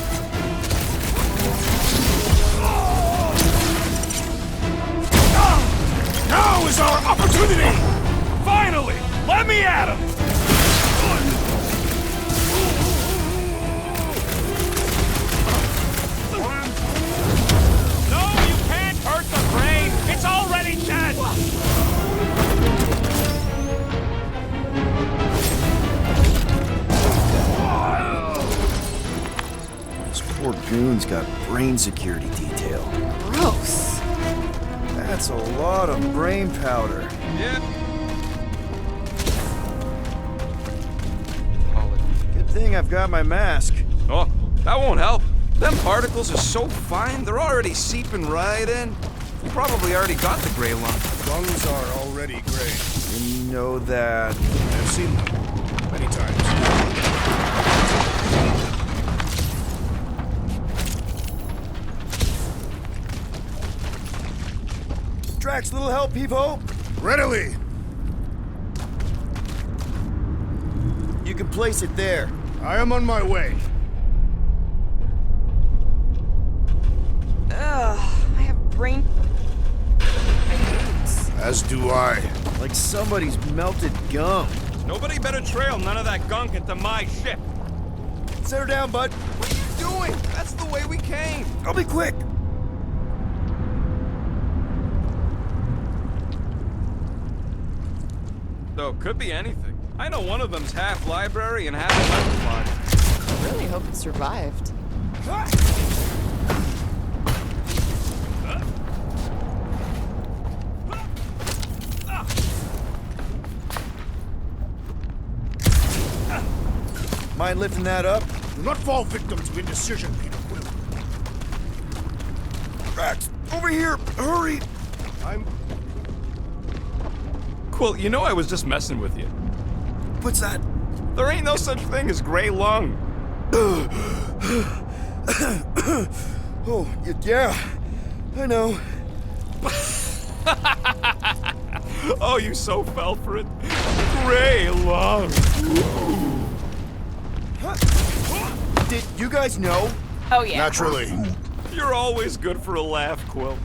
Now is our opportunity! Finally! Let me at him! goons got brain security detail. Gross. That's a lot of brain powder. Yeah. Good thing I've got my mask. Oh, that won't help. Them particles are so fine, they're already seeping right in. You probably already got the gray lung. Lungs are already gray. You know that. I've seen them many times. Drax, little help, Peepo? Readily! You can place it there. I am on my way. Ugh, I have brain. As do I. Like somebody's melted gum. Nobody better trail none of that gunk into my ship. Set her down, bud. What are you doing? That's the way we came. I'll be quick. Though, could be anything. I know one of them's half library and half electrified. I really hope it survived. Mind lifting that up? Do not fall victim to indecision, Peter Quill. Drax, over here! Hurry! Quill, you know I was just messing with you. What's that? There ain't no such thing as gray lung. Oh, yeah. I know. Oh, you so fell for it. Gray lung. Did you guys know? Oh, yeah. Naturally. You're always good for a laugh, Quill.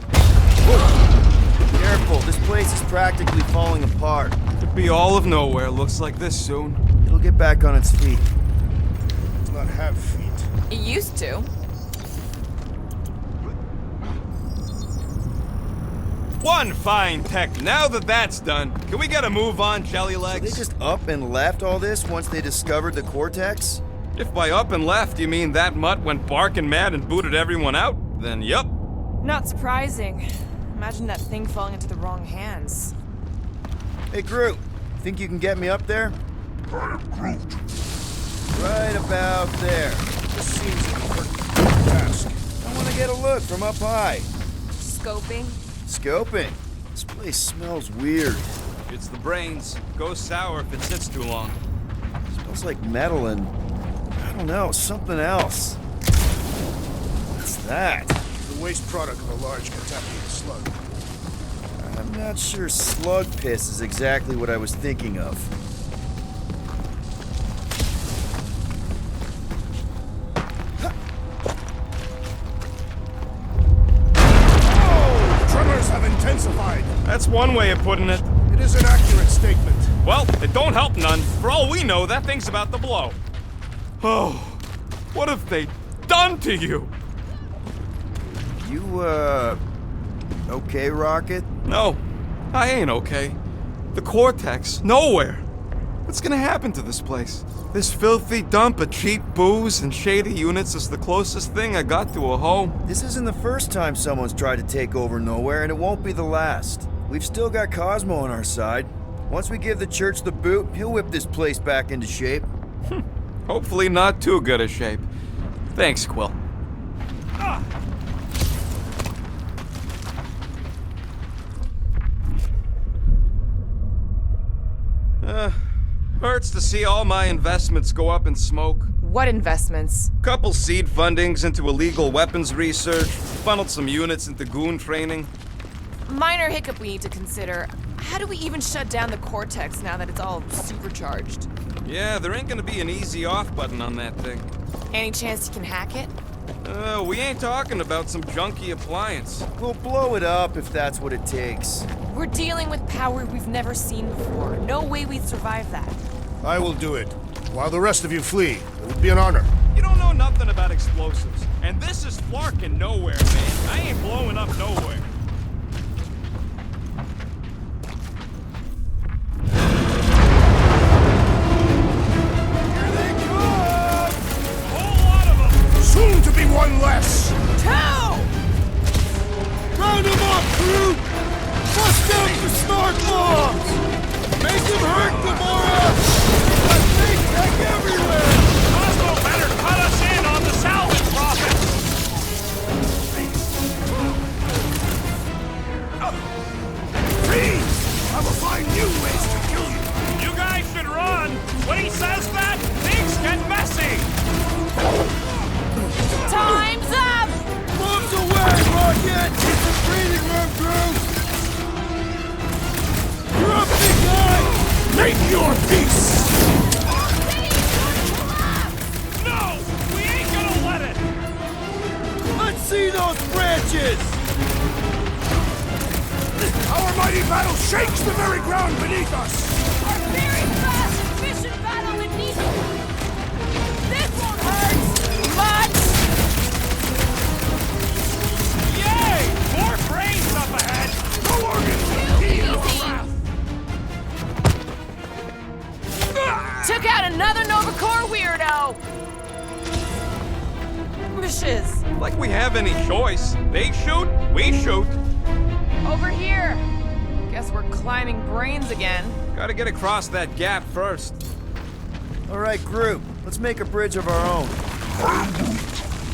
Careful, this place is practically falling apart. Could be all of Knowhere looks like this soon. It'll get back on its feet. It does not have feet. It used to. One fine tech. Now that that's done, can we get a move on, Jelly They Legs? just up and left all this once they discovered the cortex? If by up and left you mean that mutt went barking mad and booted everyone out, then yup. Not surprising. Imagine that thing falling into the wrong hands. Hey, Groot, think you can get me up there? I am Groot. Right about there. This seems an important task. I want to get a look from up high. Scoping? Scoping. This place smells weird. It's the brains. Goes sour if it sits too long. Smells like metal and, I don't know, something else. What's that? The waste product of a large contaminated slug. I'm not sure slug piss is exactly what I was thinking of. Tremors have intensified. That's one way of putting it. It is an accurate statement. Well, it don't help none. For all we know, that thing's about to blow. Oh, what have they done to you? You, okay, Rocket? No, I ain't okay. The Cortex, Knowhere. What's gonna happen to this place? This filthy dump of cheap booze and shady units is the closest thing I got to a home. This isn't the first time someone's tried to take over Knowhere, and it won't be the last. We've still got Cosmo on our side. Once we give the church the boot, he'll whip this place back into shape. Hopefully not too good a shape. Thanks, Quill. Hurts to see all my investments go up in smoke. What investments? Couple seed fundings into illegal weapons research, funneled some units into goon training. Minor hiccup we need to consider. How do we even shut down the Cortex now that it's all supercharged? Yeah, there ain't gonna be an easy off button on that thing. Any chance you can hack it? We ain't talking about some junky appliance. We'll blow it up if that's what it takes. We're dealing with power we've never seen before. No way we'd survive that. I will do it. While the rest of you flee, it would be an honor. You don't know nothing about explosives. And this is Flarkin' Knowhere, man. I ain't blowing up Knowhere. Soon to be one left! Make your peace! No! We ain't gonna let it! Let's see those branches! Our mighty battle shakes the very ground beneath us! Our very fast efficient battle beneath you! This won't hurt! Much! Yay! More brains up ahead! No organs! Took out another Nova Corps weirdo! Bushes! Like we have any choice. They shoot, we shoot. Over here! Guess we're climbing brains again. Gotta get across that gap first. All right, group. Let's make a bridge of our own.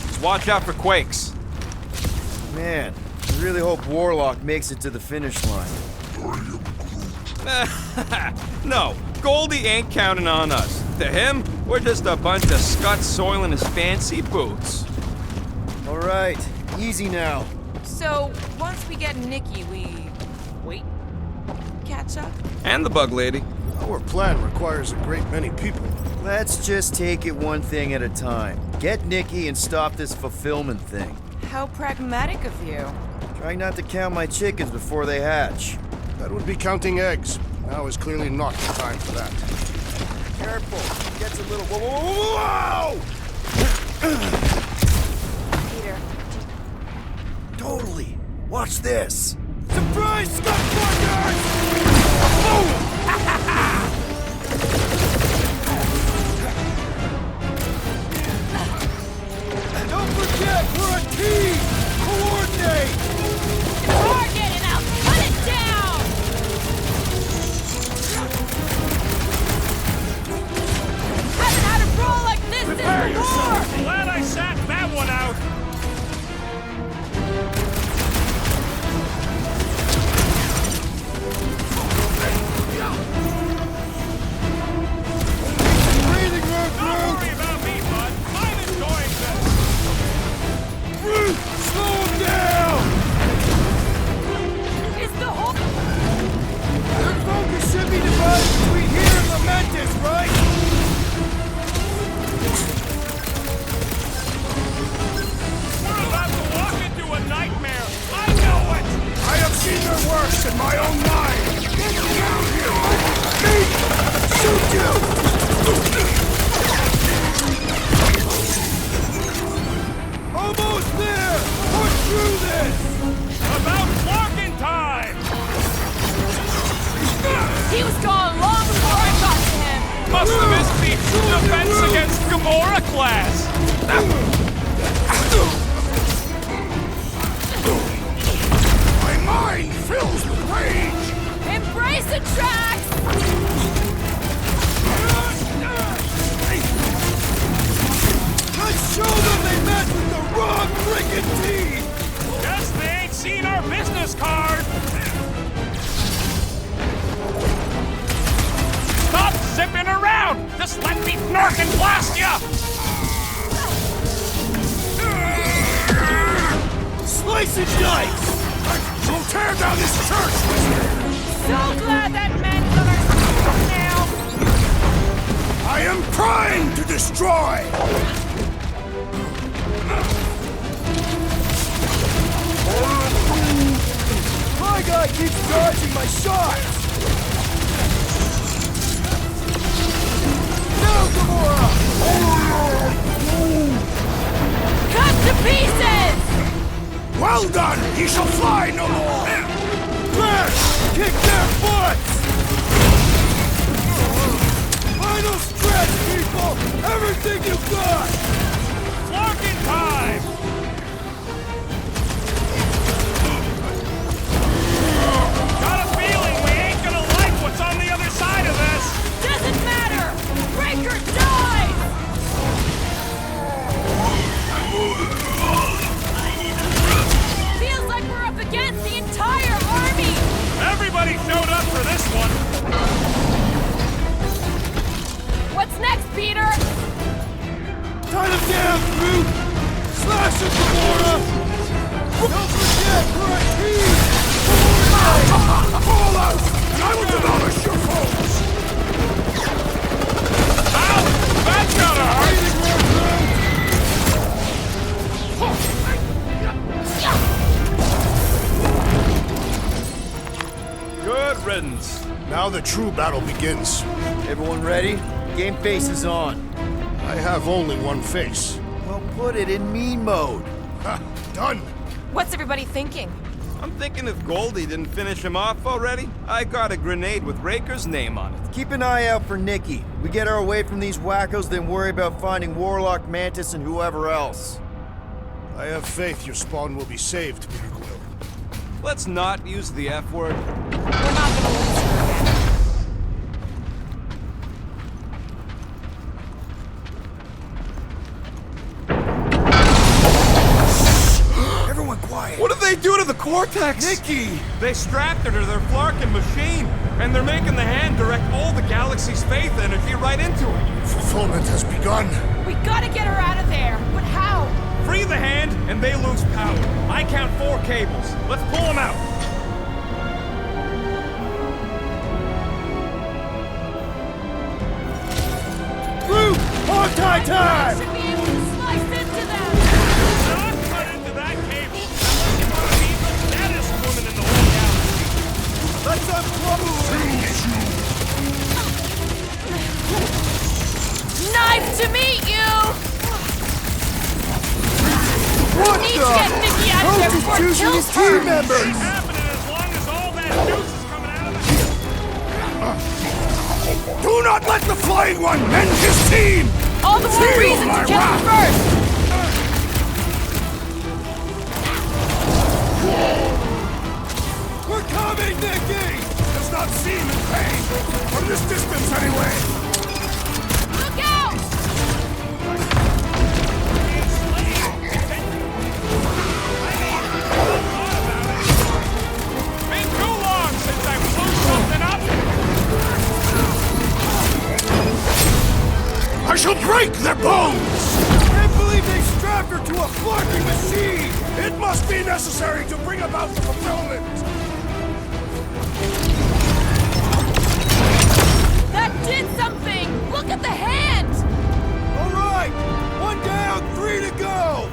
Just watch out for quakes. Man, I really hope Warlock makes it to the finish line. No, Goldie ain't counting on us. To him, we're just a bunch of scuts soiling his fancy boots. All right, easy now. So, once we get Nikki, we... wait? Catch up? And the bug lady. Our plan requires a great many people. Let's just take it one thing at a time. Get Nikki and stop this fulfillment thing. How pragmatic of you. Try not to count my chickens before they hatch. That would be counting eggs. Now is clearly not the time for that. Careful, it gets a little... Whoa! Peter. Totally. Watch this. Surprise, Skunkfuckers! Don't forget, we're a team! Coordinate! Target and I'll cut it down! Haven't had a roll like this since the war! Glad I sat that one out! Breathing room, Don't worry about me, bud. I'm enjoying this. Groot! Slow him down! Is the whole... Your focus should be divided between here and Lamentus, right? We're about to walk into a nightmare. I know it! I have seen their worst in my own mind! Get down here! Me! Shoot you! Almost there! Push through this! About flocking time! He was gone long before I got to him! Must have missed the Defense Against Gamora class! My mind fills with rage! Embrace the tracks! Let's show them they met with the wrong friggin' team! Guess they ain't seen our business card! Stop zipping around! Just let me narc and blast ya! Slice and dice! We'll tear down this church, wizard! So glad that man's on our side now! I am trying to destroy! My guy keeps dodging my shots! Now, Gamora! Cut to pieces! Well done! He shall fly no more! Crash! Kick their butts! Final stretch, people! Everything you got! Flocking time! Got a feeling we ain't gonna like what's on the other side of this! Doesn't matter! Breaker dies! Feels like we're up against the entire army! Everybody showed up for this one! What's next, Peter? Tie them down, Groot! Slash them, Gamora! Don't forget, we're a team! Fall out! I will demolish your foes! Now the true battle begins. Everyone ready? Game face is on. I have only one face. Well, put it in mean mode. Ha! Done! What's everybody thinking? I'm thinking if Goldie didn't finish him off already, I got a grenade with Raker's name on it. Keep an eye out for Nikki. We get her away from these wackos, then worry about finding Warlock, Mantis, and whoever else. I have faith your spawn will be saved, Peter Quill. Let's not use the F word. We're not gonna lose her again. Everyone quiet. What did they do to the Cortex? Nikki! They strapped her to their Flarkin machine, and they're making the hand direct all the galaxy's faith energy right into it. Fulfillment has begun. We gotta get her out of there, but how? Free the hand, and they lose power. I count 4 cables. Let's pull them out. Luke! Hog-tie time! Should be able to slice into them! Not cut into that cable unless you want to be the baddest woman in the whole galaxy. Let's unplug! Nice to meet you! What Need the? to get Nikki out of there Coach before is it choosing kills his team her! members! It's happening as long as all that juice is coming out of it. Do not let the Flying One mend his team! All the more Feel reason my to kill him wrath. first! We're coming, Nikki! Does not seem in pain. From this distance, anyway. Look out! Been too long since I blew something up. I shall break their bones! Can't believe they strapped her to a fucking machine! It must be necessary to bring about the fulfillment! That did something! Look at the hand! All right! 1 down, 3 to go!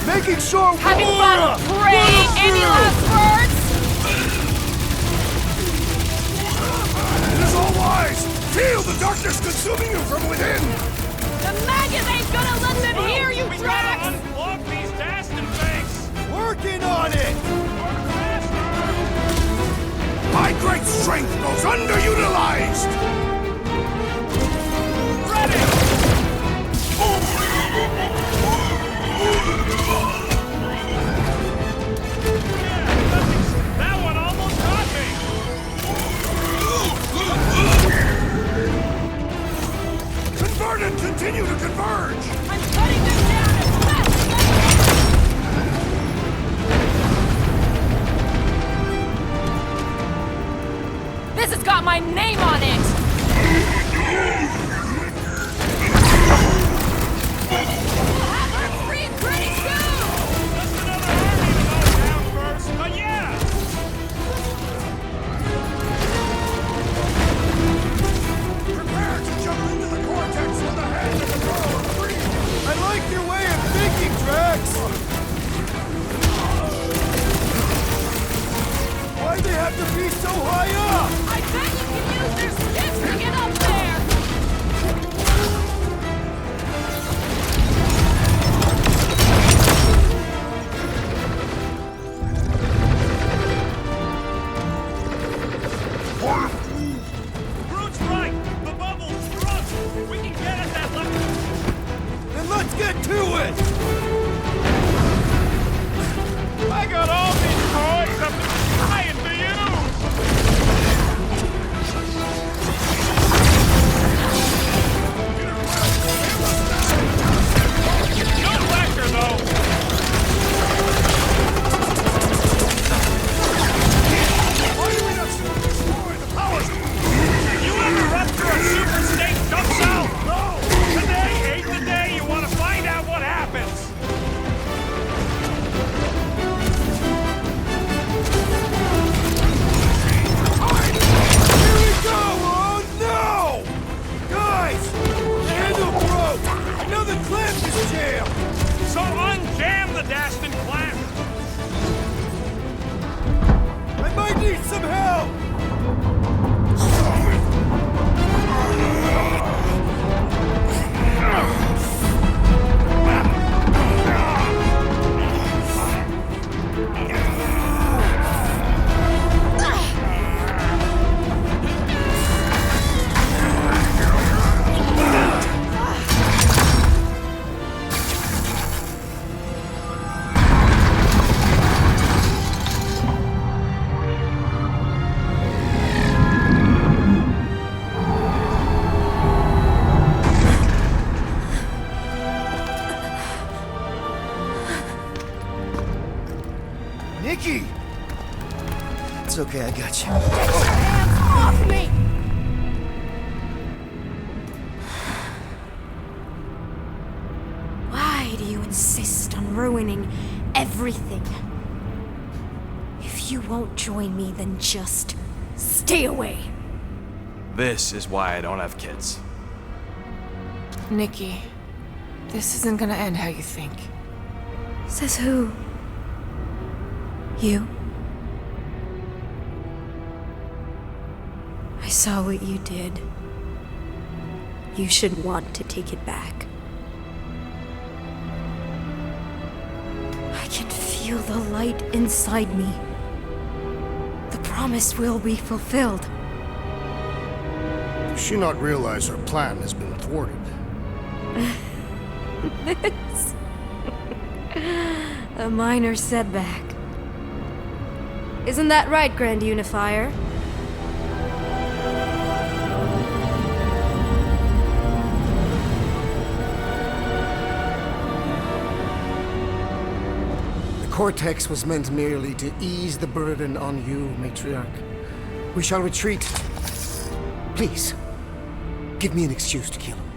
Making sure Having Aurora fun praying! Any last words? It is all wise! Feel the darkness consuming you from within! The maggots ain't gonna let them hear you, We Drax! gotta unplug these Dastin things. working on it! My great strength goes underutilized! That one almost got me. Convert and continue to converge! I'm cutting them down as fast as I can! This has got my name on it! We'll have her free pretty soon! Just another army to go down first. But yeah. Prepare to jump into the cortex with the hand and the control of free! I like your way of thinking, Drax! Why'd they have to be so high up? I bet you can use their skiffs to get up there! Groot's right. The bubble's struck. We can get at that left. Then let's get to it! I got all these toys I've been trying to use. No whacker, though. Why do we not destroy the powers? You ever run through a super state jump cell? No. Today ain't the day you want to find out what happened. Jam! So unjam the Daston clamp! I might need some help! Nikki! It's okay, I got you. Hands off me! Why do you insist on ruining everything? If you won't join me, then just stay away. This is why I don't have kids. Nikki, this isn't gonna end how you think. Says who? You? I saw what you did. You should want to take it back. I can feel the light inside me. The promise will be fulfilled. Does she not realize her plan has been thwarted? This. A minor setback. Isn't that right, Grand Unifier? The Cortex was meant merely to ease the burden on you, Matriarch. We shall retreat. Please, give me an excuse to kill him.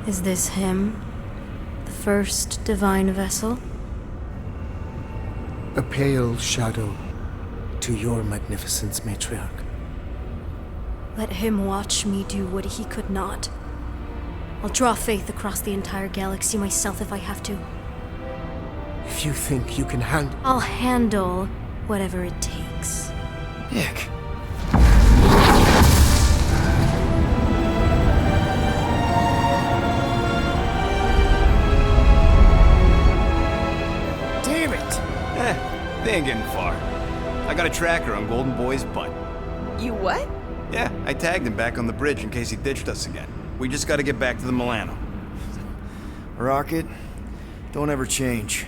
Is this him? The first divine vessel? A pale shadow to your magnificence, Matriarch. Let him watch me do what he could not. I'll draw faith across the entire galaxy myself if I have to. If you think you can handle... I'll handle whatever it takes. Nick. Damn it! They ain't getting far. I got a tracker on Golden Boy's butt. You what? Yeah, I tagged him back on the bridge in case he ditched us again. We just gotta get back to the Milano. Rocket, don't ever change.